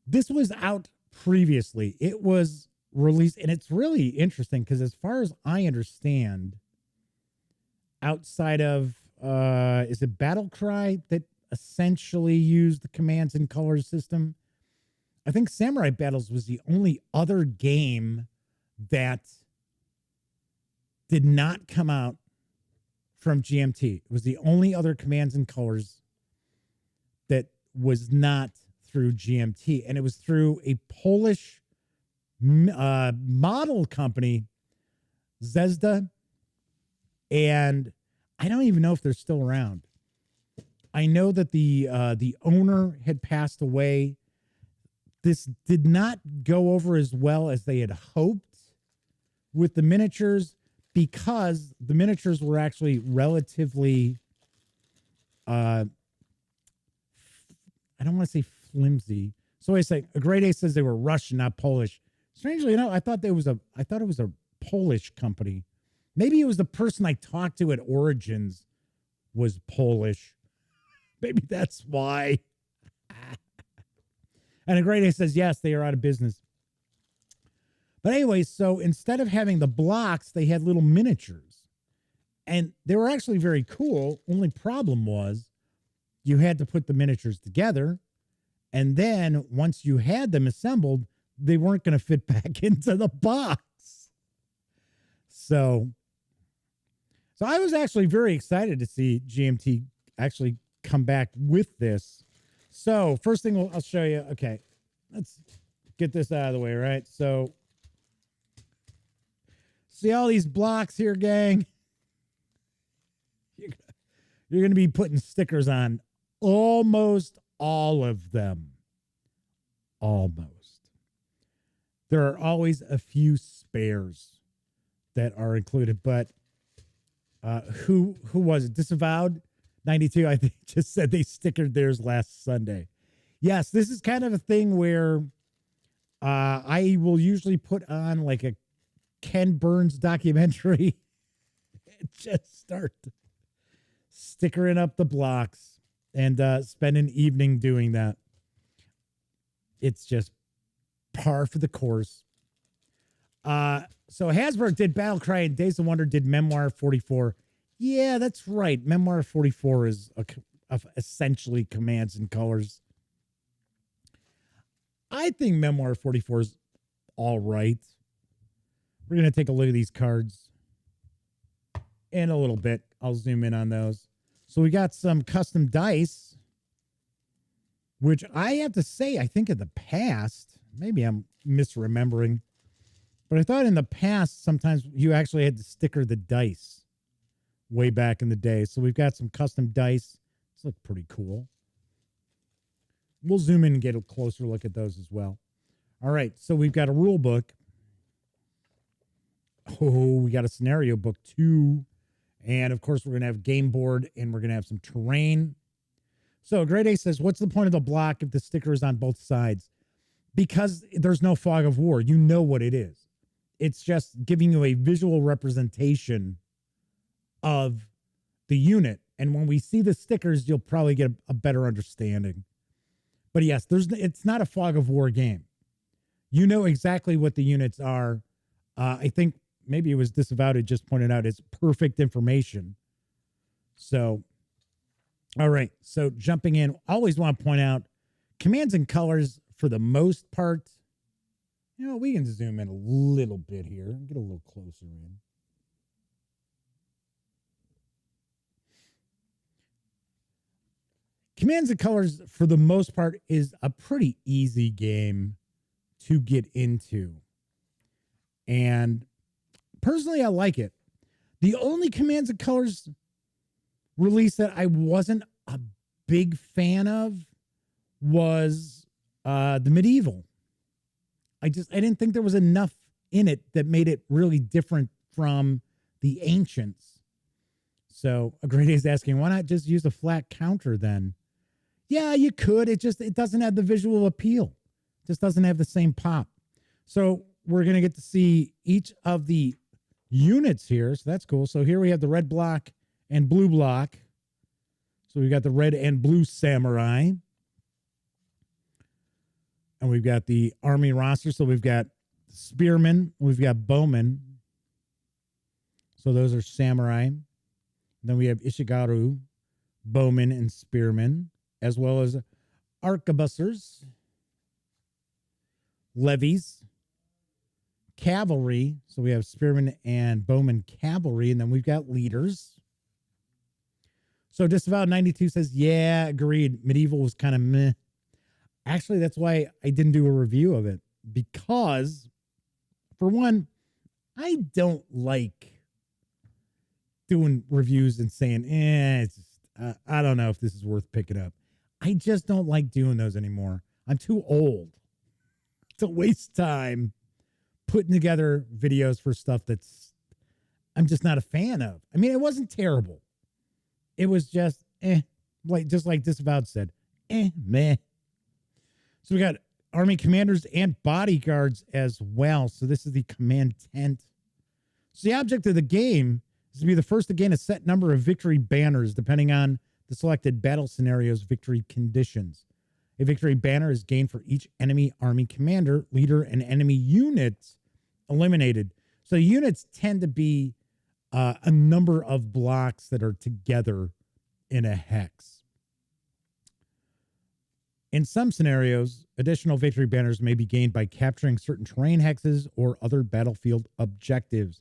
this was out previously. It was released, and it's really interesting because as far as I understand, outside of, is it Battle Cry that essentially used the Commands and Colors system? I think Samurai Battles was the only other game that did not come out from GMT. It was the only other Commands and Colors that was not through GMT, and it was through a Polish model company, Zvezda, and I don't even know if they're still around. I know that the owner had passed away. This did not go over as well as they had hoped with the miniatures because the miniatures were actually relatively, I don't want to say flimsy. So I say, A Great A says they were Russian, not Polish. Strangely enough, I thought it was a Polish company. Maybe it was the person I talked to at Origins was Polish. Maybe that's why. And A Great A says, yes, they are out of business. But anyway, so instead of having the blocks, they had little miniatures. And they were actually very cool. Only problem was you had to put the miniatures together. And then once you had them assembled, they weren't going to fit back into the box. So I was actually very excited to see GMT actually come back with this. So first thing I'll show you. Okay, let's get this out of the way, right? So see all these blocks here, gang? You're going to be putting stickers on almost all of them. Almost. There are always a few spares that are included, but who was it? Disavowed 92, I think, just said they stickered theirs last Sunday. Yes, this is kind of a thing where I will usually put on like a Ken Burns documentary and just start stickering up the blocks and spend an evening doing that. It's just par for the course. So Hasbro did Battlecry and Days of Wonder did Memoir 44. Yeah, that's right. Memoir 44 is essentially Commands and Colors. I think Memoir 44 is all right. We're going to take a look at these cards in a little bit. I'll zoom in on those. So we got some custom dice, which I have to say, I think in the past, maybe I'm misremembering, but I thought in the past, sometimes you actually had to sticker the dice way back in the day. So we've got some custom dice. These look pretty cool. We'll zoom in and get a closer look at those as well. All right, so we've got a rule book. Oh, we got a scenario book too. And of course, we're going to have game board and we're going to have some terrain. So Grade A says, what's the point of the block if the sticker is on both sides? Because there's no fog of war. You know what it is. It's just giving you a visual representation of the unit. And when we see the stickers, you'll probably get a better understanding. But yes, it's not a fog of war game. You know exactly what the units are. I think maybe it was Disavowed just pointed out it's perfect information. So, all right. So jumping in, I always want to point out Commands and Colors for the most part. You know, we can zoom in a little bit here and get a little closer in. Commands and Colors, for the most part, is a pretty easy game to get into. And personally, I like it. The only Commands and Colors release that I wasn't a big fan of was the Medieval. I didn't think there was enough in it that made it really different from the Ancients. So a Great A is asking, why not just use a flat counter then? Yeah, you could. It doesn't have the visual appeal. It just doesn't have the same pop. So we're going to get to see each of the units here. So that's cool. So here we have the red block and blue block. So we've got the red and blue samurai. And we've got the army roster. So we've got spearmen. We've got bowmen. So those are samurai. Then we have Ishigaru, bowmen and spearmen, as well as arquebusiers, levies, cavalry. So we have spearmen and bowmen cavalry. And then we've got leaders. So Disavowed 92 says, yeah, agreed. Medieval was kind of meh. Actually, that's why I didn't do a review of it. Because, for one, I don't like doing reviews and saying, it's just, I don't know if this is worth picking up. I just don't like doing those anymore. I'm too old to waste time putting together videos for stuff I'm just not a fan of. I mean, it wasn't terrible. It was just, just like Disavowed said, meh. So we got army commanders and bodyguards as well. So this is the command tent. So the object of the game is to be the first to gain a set number of victory banners, depending on the selected battle scenario's victory conditions. A victory banner is gained for each enemy army commander, leader, and enemy unit eliminated. So units tend to be a number of blocks that are together in a hex. In some scenarios, additional victory banners may be gained by capturing certain terrain hexes or other battlefield objectives.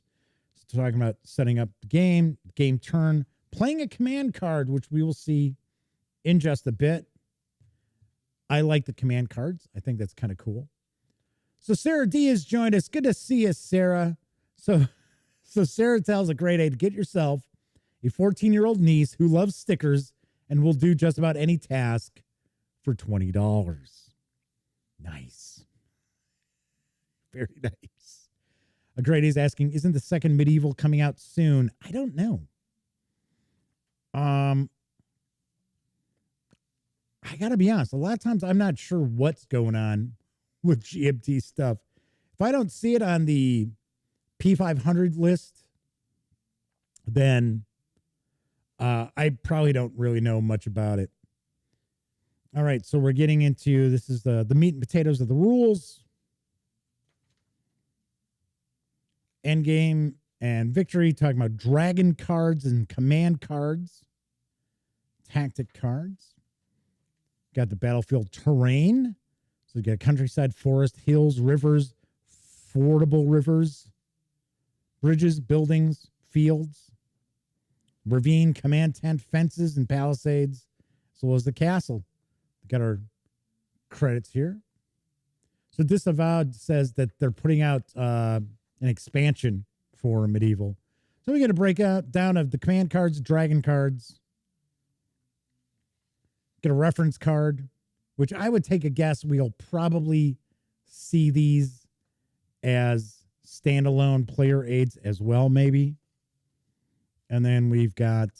So talking about setting up the game turn, playing a command card, which we will see in just a bit. I like the command cards. I think that's kind of cool. So Sarah D has joined us. Good to see you, Sarah. So Sarah tells a Grade A to get yourself a 14-year-old niece who loves stickers and will do just about any task for $20. Nice. Very nice. A Grade A is asking, isn't the second Medieval coming out soon? I don't know. I got to be honest. A lot of times I'm not sure what's going on with GMT stuff. If I don't see it on the P500 list, then I probably don't really know much about it. All right, so we're getting into, this is the meat and potatoes of the rules. Endgame and victory, talking about dragon cards and command cards. Tactic cards. Got the battlefield terrain. So you got countryside, forest, hills, rivers, fordable rivers, bridges, buildings, fields, ravine, command tent, fences, and palisades, as well as the castle. We got our credits here. So Disavowed says that they're putting out an expansion for Medieval. So we got a breakout down of the command cards, dragon cards. Get a reference card, which I would take a guess we'll probably see these as standalone player aids as well, maybe. And then we've got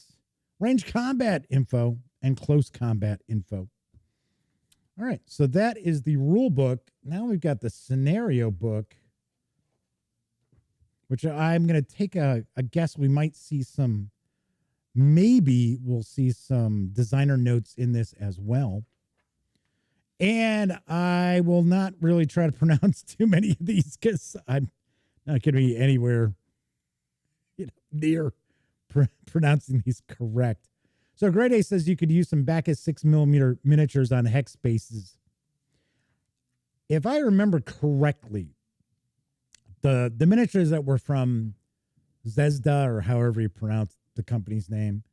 range combat info and close combat info. All right, so that is the rule book. Now we've got the scenario book, which I'm going to take a guess we might see some, maybe we'll see some designer notes in this as well. And I will not really try to pronounce too many of these because I'm not going to be anywhere near pronouncing these correct. So Grade A says you could use some Bacchus 6mm miniatures on hex bases. If I remember correctly, the miniatures that were from Zvezda, or however you pronounce the company's name,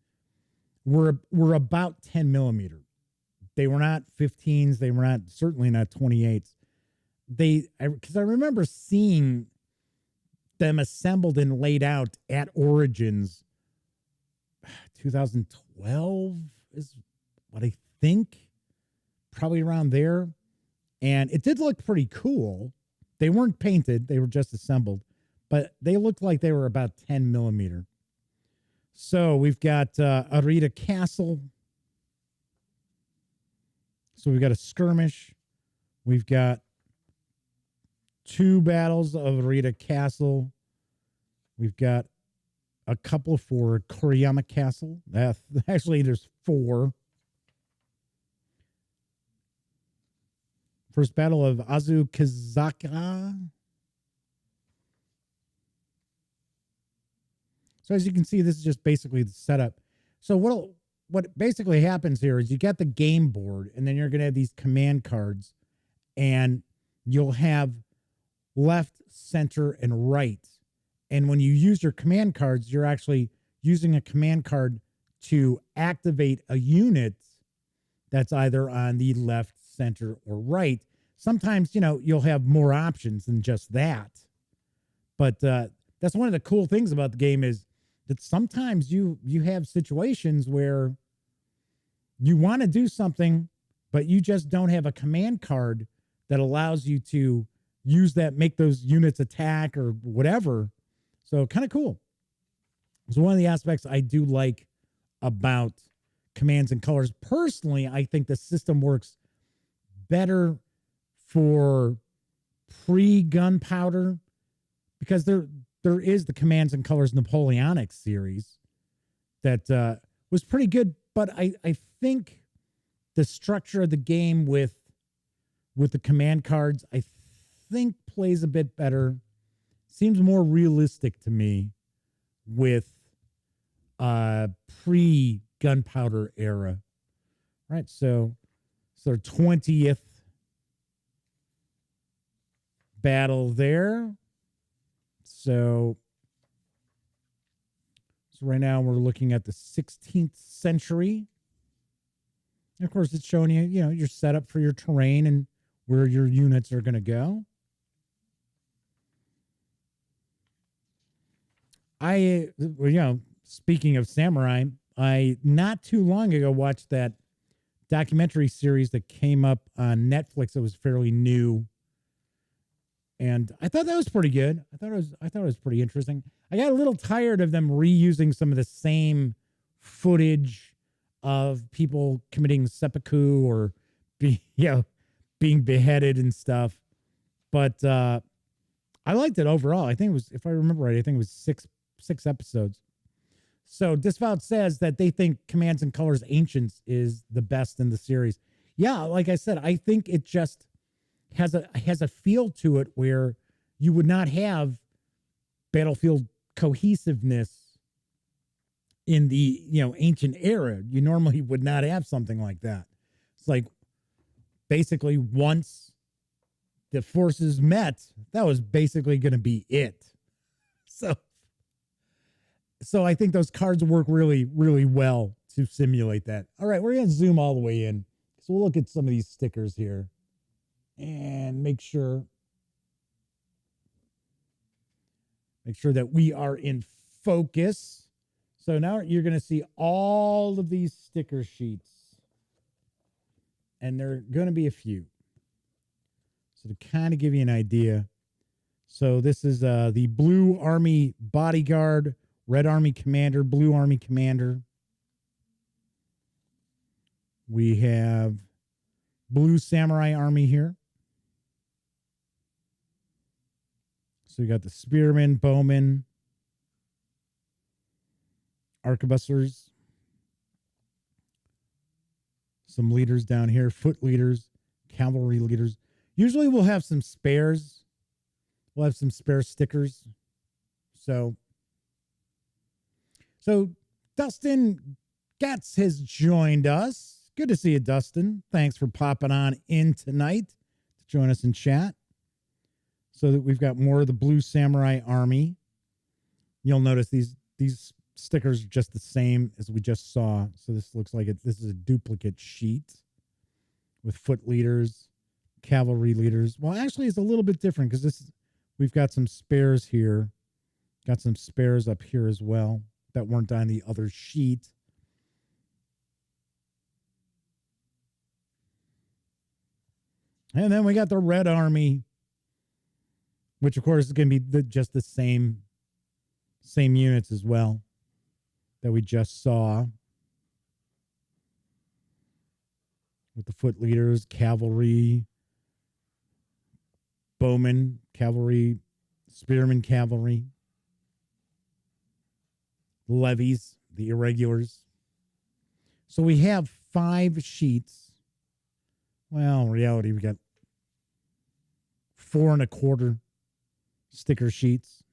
were about 10mm. They were not 15s. They were not, certainly not 28s. Because I remember seeing them assembled and laid out at Origins. 2012 is what I think, probably around there. And it did look pretty cool. They weren't painted. They were just assembled, but they looked like they were about 10mm. So we've got Arita Castle. So we've got a skirmish. We've got 2 battles of Arita Castle. We've got a couple for Koriyama Castle. Actually, there's 4. First battle of Azukazaka. So as you can see, this is just basically the setup. So what basically happens here is you get the game board, and then you're going to have these command cards, and you'll have left, center, and right. And when you use your command cards, you're actually using a command card to activate a unit that's either on the left, center, or right. Sometimes, you'll have more options than just that. But that's one of the cool things about the game is that sometimes you have situations where you want to do something, but you just don't have a command card that allows you to use that, make those units attack or whatever. So kind of cool. So one of the aspects I do like about commands and colors, personally, I think the system works better for pre-gunpowder, because there is the Commands and Colors Napoleonic series that was pretty good, but I think the structure of the game with the command cards, I think plays a bit better. Seems more realistic to me with pre-gunpowder era. All right, so 20th battle there. So right now we're looking at the 16th century. And of course, it's showing you, your setup for your terrain and where your units are going to go. Speaking of samurai, I not too long ago watched that documentary series that came up on Netflix that was fairly new. And I thought that was pretty good. I thought it was pretty interesting. I got a little tired of them reusing some of the same footage of people committing seppuku or being beheaded and stuff. But I liked it overall. I think it was, if I remember right, I think it was six episodes. So Disavowed says that they think Commands and Colors Ancients is the best in the series. Yeah, like I said, I think it just has a feel to it where you would not have Battlefield cohesiveness in the, ancient era. You normally would not have something like that. It's like basically once the forces met, that was basically going to be it. So I think those cards work really, really well to simulate that. All right, we're going to zoom all the way in. So we'll look at some of these stickers here and make sure that we are in focus. So now you're going to see all of these sticker sheets. And there are going to be a few. So to kind of give you an idea. So this is the Blue Army Bodyguard, Red Army Commander, Blue Army Commander. We have Blue Samurai Army here. So we got the Spearmen, Bowmen, Arquebusiers. Some leaders down here, foot leaders, cavalry leaders. Usually we'll have some spares. We'll have some spare stickers. So Dustin Gatz has joined us. Good to see you, Dustin. Thanks for popping on in tonight to join us in chat. So that we've got more of the Blue Samurai Army. You'll notice these stickers are just the same as we just saw. So this looks like this is a duplicate sheet with foot leaders, cavalry leaders. Well, actually, it's a little bit different because we've got some spares here. Got some spares up here as well that weren't on the other sheet. And then we got the Red Army, which of course is going to be just the same units as well that we just saw. With the foot leaders, cavalry, bowmen, cavalry, spearmen, cavalry. Levies, the irregulars. So we have 5 sheets. Well, in reality, we got 4 1/4 sticker sheets,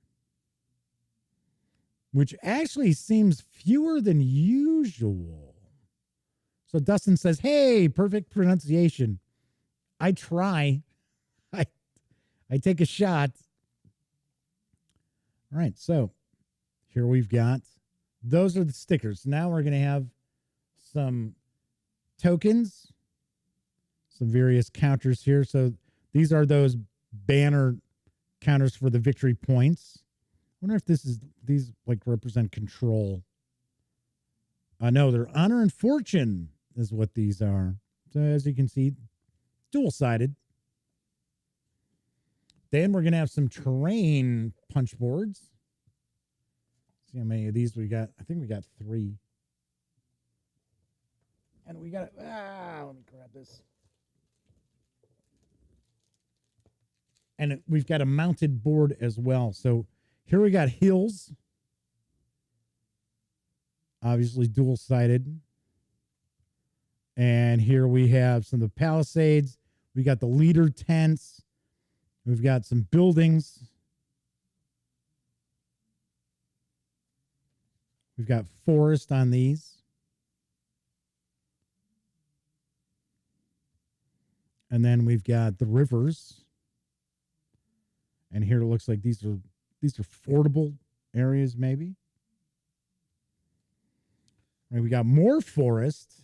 which actually seems fewer than usual. So Dustin says, hey, perfect pronunciation. I try. I take a shot. All right, so here we've got, those are the stickers. Now we're going to have some tokens, some various counters here. So these are those banner counters for the victory points. I wonder if these like represent control. No, they're honor and fortune is what these are. So as you can see, dual-sided. Then we're going to have some terrain punch boards. See how many of these we got. I think we got 3. And we got, let me grab this. And we've got a mounted board as well. So here we got hills. Obviously dual-sided. And here we have some of the palisades. We got the leader tents. We've got some buildings. We've got forest on these. And then we've got the rivers. And here it looks like these are fordable areas, maybe. Right, we got more forest.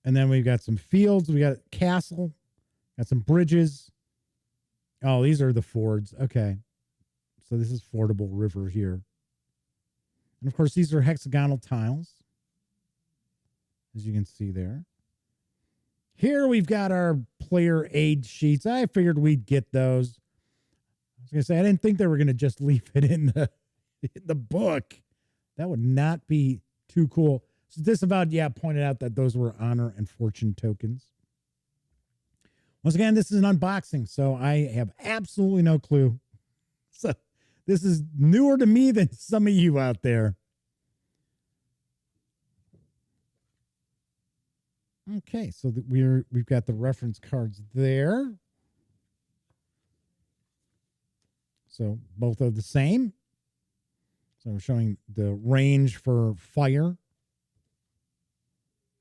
And then we've got some fields. We got a castle. Got some bridges. Oh, these are the fords. Okay. So this is fordable river here. And of course, these are hexagonal tiles, as you can see there. Here we've got our player aid sheets. I figured we'd get those. I was going to say, I didn't think they were going to just leave it in the book. That would not be too cool. So Disavowed, pointed out that those were honor and fortune tokens. Once again, this is an unboxing, so I have absolutely no clue. So this is newer to me than some of you out there. Okay, so we've got the reference cards there. So both are the same. So we're showing the range for fire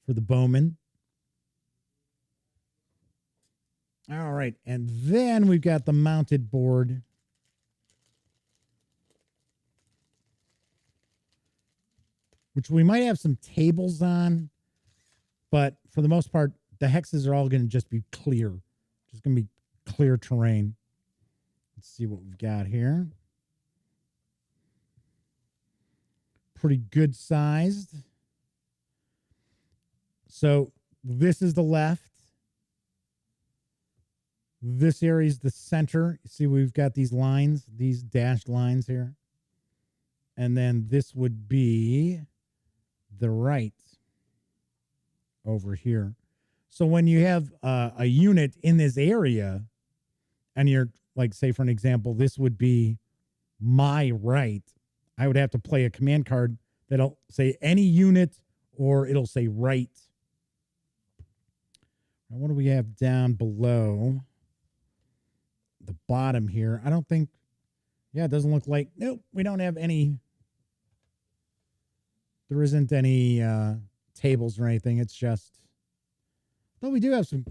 for the bowman. All right, and then we've got the mounted board. Which we might have some tables on, but for the most part, the hexes are all going to just be clear. Just going to be clear terrain. Let's see what we've got here. Pretty good sized. So this is the left. This area is the center. You see, we've got these lines, these dashed lines here. And then this would be the right over here. So when you have a unit in this area, and you're like, say, for an example, this would be my right, I would have to play a command card that'll say any unit, or it'll say right. Now, what do we have down below the bottom here? I don't think, yeah, it doesn't look like, nope, we don't have any. There isn't any tables or anything. It's just, though we do have some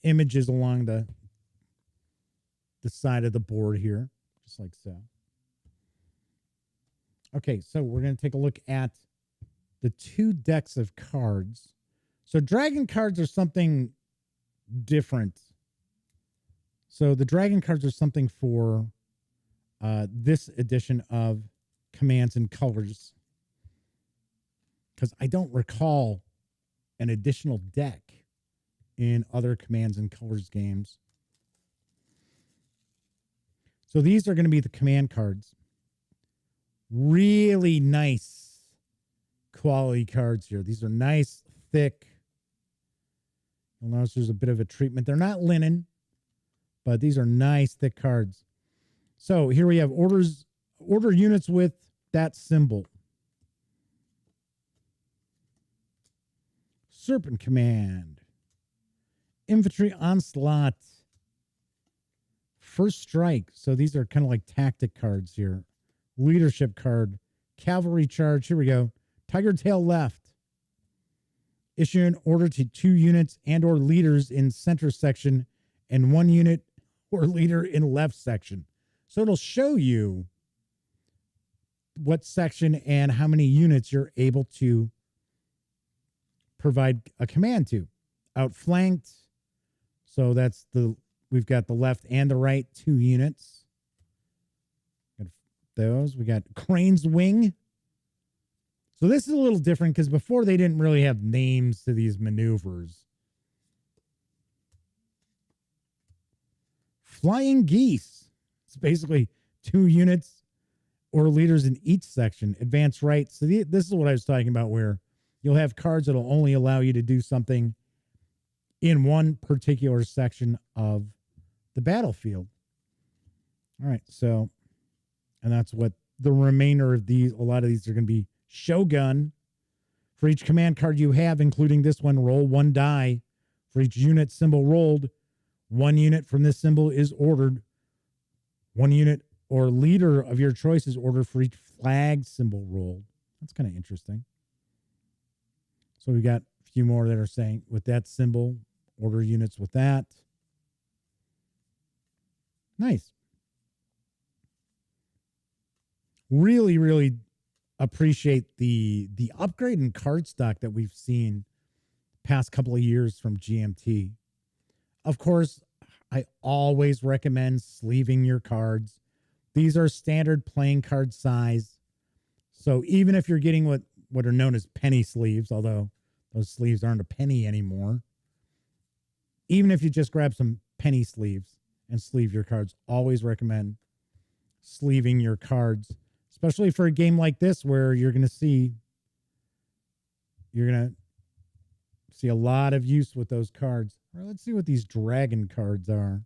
images along the side of the board here, just like so. Okay, so we're going to take a look at the 2 decks of cards. So dragon cards are something different. So the dragon cards are something for this edition of Commands and Colors, because I don't recall an additional deck in other Commands and Colors games. So these are going to be the command cards. Really nice quality cards here. These are nice, thick. You'll notice there's a bit of a treatment. They're not linen, but these are nice, thick cards. So here we have order units with that symbol. Serpent Command. Infantry Onslaught. First Strike. So these are kind of like tactic cards here. Leadership card. Cavalry Charge. Here we go. Tiger Tail Left. Issue an order to 2 units and or leaders in center section and 1 unit or leader in left section. So it'll show you what section and how many units you're able to provide a command to. Outflanked. So that's we've got the left and the right 2 units. Got those. We got Crane's Wing. So this is a little different because before they didn't really have names to these maneuvers. Flying Geese. It's basically 2 units or leaders in each section. Advance right. So this is what I was talking about, where you'll have cards that'll only allow you to do something in one particular section of the battlefield. All right. So, and that's what the remainder of these, a lot of these are going to be. Shogun. For each command card you have, including this one, roll 1 die. For each unit symbol rolled, 1 unit from this symbol is ordered. 1 unit or leader of your choice is ordered for each flag symbol rolled. That's kind of interesting. So we got a few more that are saying with that symbol, order units with that. Nice. Really, really appreciate the upgrade in card stock that we've seen past couple of years from GMT. Of course, I always recommend sleeving your cards. These are standard playing card size. So even if you're getting what are known as penny sleeves, although those sleeves aren't a penny anymore, even if you just grab some penny sleeves and sleeve your cards, always recommend sleeving your cards. Especially for a game like this where you're going to See a lot of use with those cards. All right, let's see what these dragon cards are.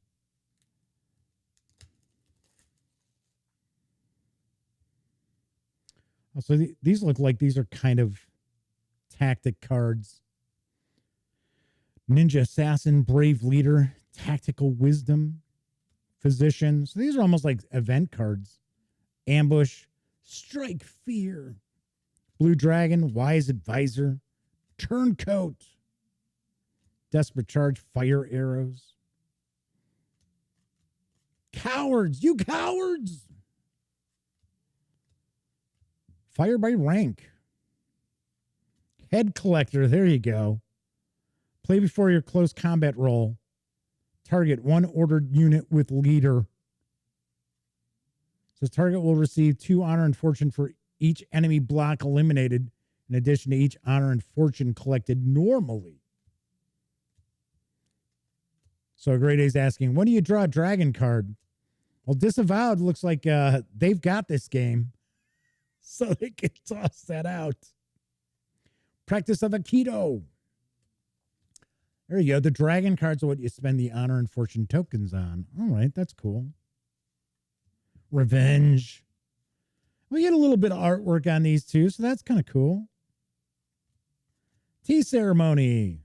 So these look like these are kind of tactic cards. Ninja Assassin, Brave Leader, Tactical Wisdom, Physician. So these are almost like event cards. Ambush, Strike Fear, Blue Dragon, Wise Advisor, Turncoat, Desperate Charge, Fire Arrows. Cowards, you cowards! Fire by Rank. Head Collector, there you go. Play before your close combat roll. Target one ordered unit with leader. So target will receive 2 honor and fortune for each enemy block eliminated, in addition to each honor and fortune collected normally. So Great A's asking, when do you draw a dragon card? Well, Disavowed looks like they've got this game, so they can toss that out. Practice of Aikido. There you go. The dragon cards are what you spend the honor and fortune tokens on. All right, that's cool. Revenge. We get a little bit of artwork on these too, so that's kind of cool. Tea Ceremony.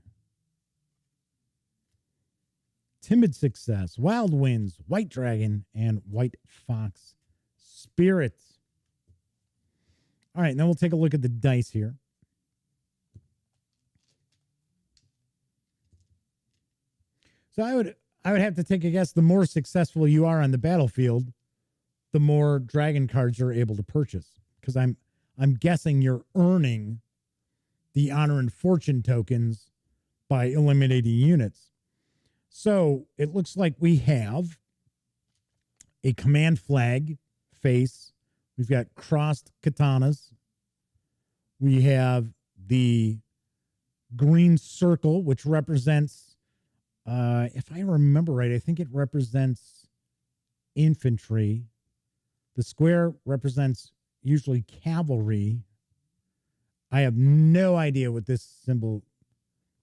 Timid Success. Wild Winds. White Dragon. And White Fox Spirit. All right, now we'll take a look at the dice here. So I would have to take a guess, the more successful you are on the battlefield, the more dragon cards you're able to purchase. Because I'm guessing you're earning the honor and fortune tokens by eliminating units. So it looks like we have a command flag face. We've got crossed katanas. We have the green circle, which represents, if I remember right, I think it represents infantry. The square represents usually cavalry. I have no idea what this symbol,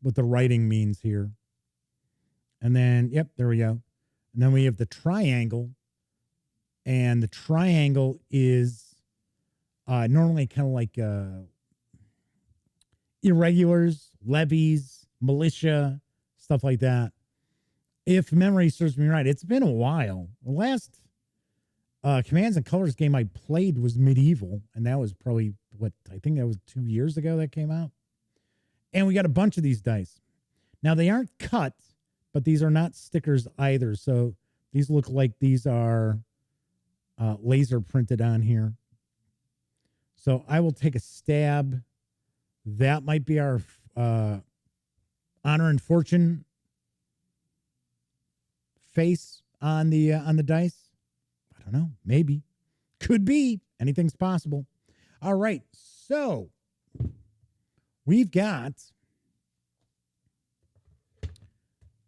what the writing means here. And then, yep, there we go. And then we have the triangle. And the triangle is normally kind of like irregulars, levies, militia, stuff like that. If memory serves me right, it's been a while. The last Commands and Colors game I played was Medieval, and that was probably, I think that was 2 years ago that came out. And we got a bunch of these dice. Now, they aren't cut, but these are not stickers either. So these look like these are laser printed on here. So I will take a stab. That might be our honor and fortune face on the dice. I don't know. Maybe. Could be. Anything's possible. All right. So we've got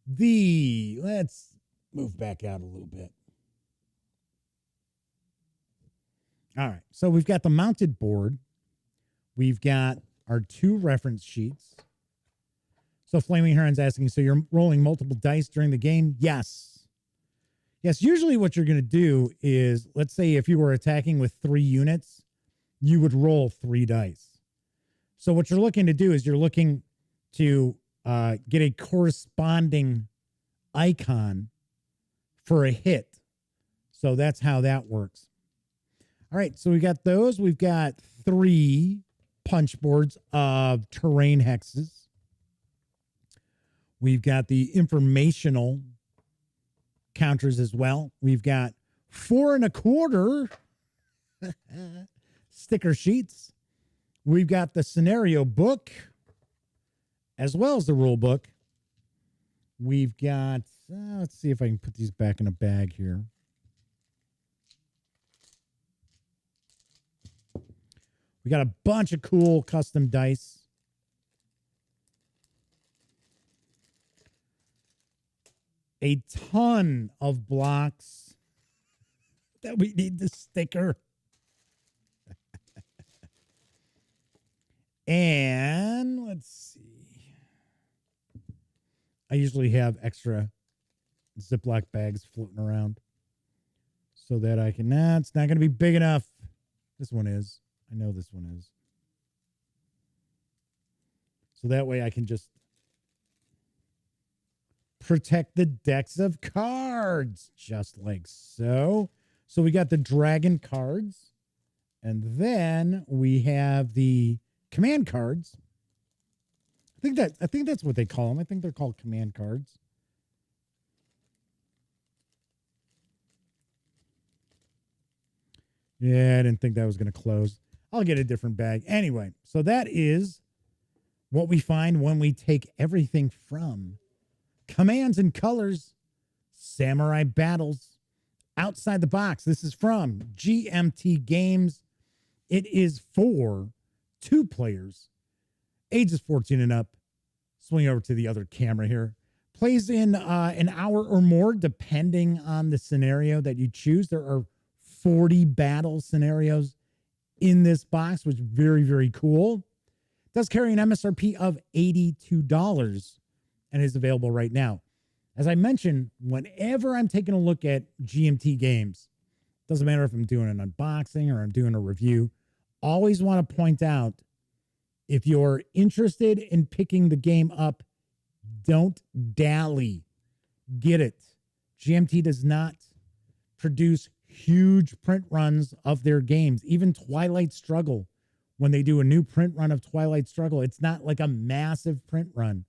let's move back out a little bit. All right. So we've got the mounted board. We've got our 2 reference sheets. So Flaming Heron's asking, so you're rolling multiple dice during the game? Yes. Yes, usually what you're going to do is, let's say if you were attacking with 3 units, you would roll 3 dice. So what you're looking to do is you're looking to get a corresponding icon for a hit. So that's how that works. All right, so we got those. We've got 3 punch boards of terrain hexes. We've got the informational counters as well. We've got 4 1/4 sticker sheets. We've got the scenario book as well as the rule book. We've got, let's see if I can put these back in a bag here. We got a bunch of cool custom dice. A ton of blocks that we need to sticker. And let's see. I usually have extra Ziploc bags floating around so that I can, it's not going to be big enough. This one is. I know this one is. So that way I can just protect the decks of cards, just like so. So we got the dragon cards, and then we have the command cards. I think that's what they call them. I think they're called command cards. Yeah, I didn't think that was going to close. I'll get a different bag. Anyway, so that is what we find when we take everything from Commands and Colors, Samurai Battles, outside the box. This is from GMT Games. It is for 2 players, ages 14 and up. Swing over to the other camera here. Plays in an hour or more, depending on the scenario that you choose. There are 40 battle scenarios in this box, which is very, very cool. Does carry an MSRP of $82 and is available right now. As I mentioned, whenever I'm taking a look at GMT games, doesn't matter if I'm doing an unboxing or I'm doing a review, always want to point out, if you're interested in picking the game up, don't dally. Get it. GMT does not produce huge print runs of their games. Even Twilight Struggle, when they do a new print run of Twilight Struggle, it's not like a massive print run.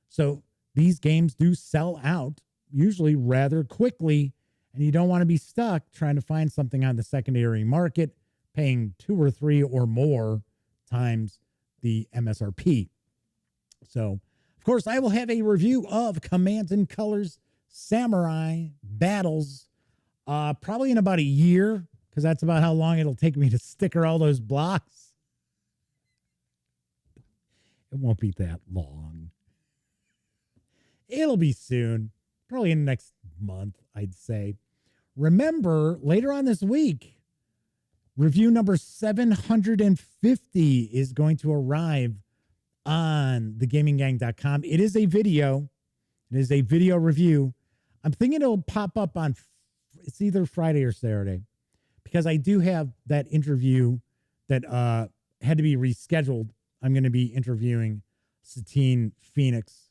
So these games do sell out, usually rather quickly, and you don't want to be stuck trying to find something on the secondary market, paying 2 or 3 or more times the MSRP. So, of course, I will have a review of Commands and Colors Samurai Battles probably in about a year, because that's about how long it'll take me to sticker all those blocks. It won't be that long. It'll be soon, probably in the next month, I'd say. Remember, later on this week, review number 750 is going to arrive on thegaminggang.com. It is a video. It is a video review. I'm thinking it'll pop up on, it's either Friday or Saturday, because I do have that interview that had to be rescheduled. I'm going to be interviewing Satine Phoenix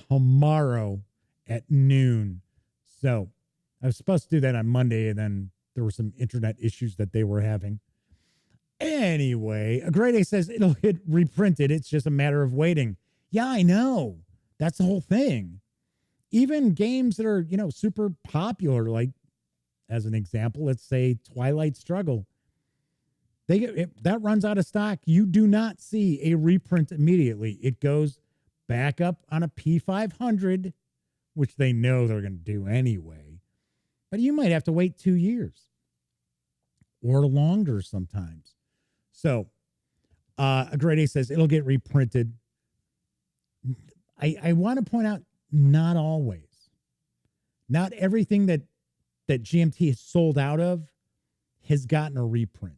tomorrow at noon. So I was supposed to do that on Monday, and then there were some internet issues that they were having. Anyway, a Grade A says it'll get reprinted. It's just a matter of waiting. Yeah, I know. That's the whole thing. Even games that are, super popular, like, as an example, let's say Twilight Struggle. That runs out of stock. You do not see a reprint immediately. It goes back up on a P500, which they know they're going to do anyway. But you might have to wait 2 years or longer sometimes. So, a Grade A says it'll get reprinted. I want to point out, not always. Not everything that GMT has sold out of has gotten a reprint.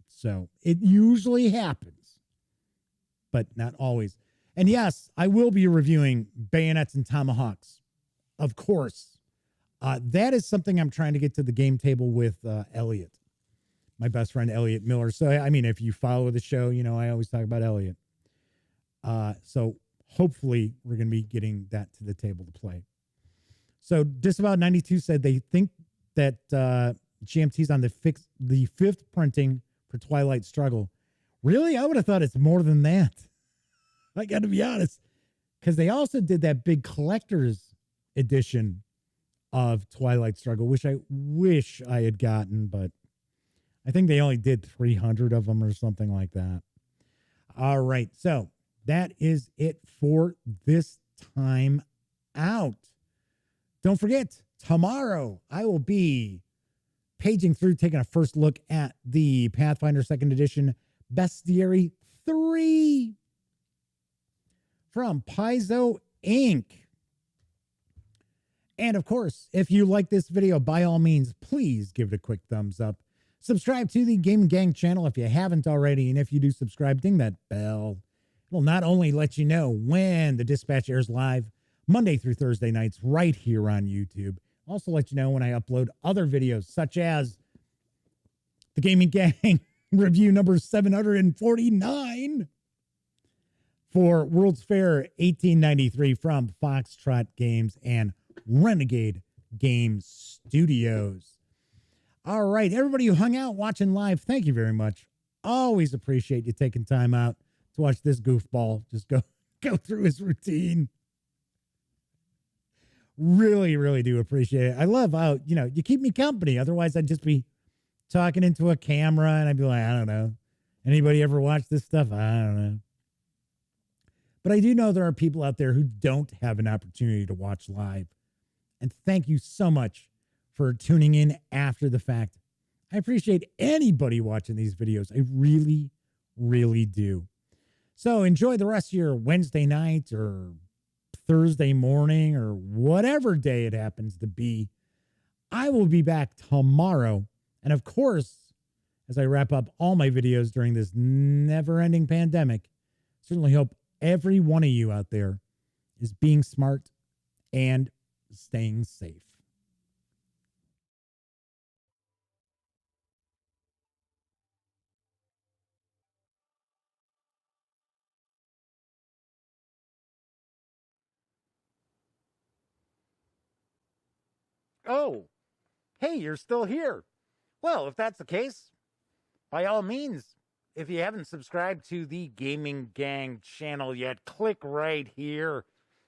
So it usually happens, but not always. And yes, I will be reviewing Bayonets and Tomahawks, of course. That is something I'm trying to get to the game table with Elliot, my best friend Elliot Miller. So, I mean, if you follow the show, I always talk about Elliot. So hopefully we're going to be getting that to the table to play. So Disavow 92 said they think that GMT's on the 5th printing for Twilight Struggle. Really? I would have thought it's more than that. I got to be honest. Because they also did that big collector's edition of Twilight Struggle, which I wish I had gotten, but I think they only did 300 of them or something like that. All right. So that is it for this time out. Don't forget, tomorrow I will be paging through, taking a first look at the Pathfinder 2nd Edition Bestiary 3 from Paizo Inc. And of course, if you like this video, by all means, please give it a quick thumbs up. Subscribe to the Game Gang channel if you haven't already. And if you do subscribe, ding that bell. It'll not only let you know when the dispatch airs live Monday through Thursday nights right here on YouTube, also let you know when I upload other videos such as the Gaming Gang review number 749 for World's Fair 1893 from Foxtrot Games and Renegade Game Studios. All right, everybody who hung out watching live, thank you very much. Always appreciate you taking time out to watch this goofball just go through his routine. Really, really do appreciate it. I love how, you keep me company. Otherwise, I'd just be talking into a camera and I'd be like, I don't know. Anybody ever watch this stuff? I don't know. But I do know there are people out there who don't have an opportunity to watch live. And thank you so much for tuning in after the fact. I appreciate anybody watching these videos. I really, really do. So enjoy the rest of your Wednesday night or Thursday morning or whatever day it happens to be. I will be back tomorrow. And of course, as I wrap up all my videos during this never-ending pandemic, certainly hope every one of you out there is being smart and staying safe. Oh, hey, you're still here. Well, if that's the case, by all means, if you haven't subscribed to the Gaming Gang channel yet, click right here.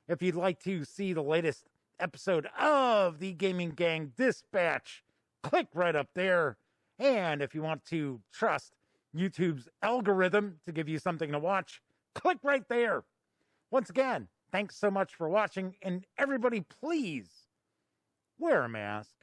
If you'd like to see the latest episode of the Gaming Gang Dispatch, click right up there. And if you want to trust YouTube's algorithm to give you something to watch, click right there. Once again, thanks so much for watching, and everybody please wear a mask.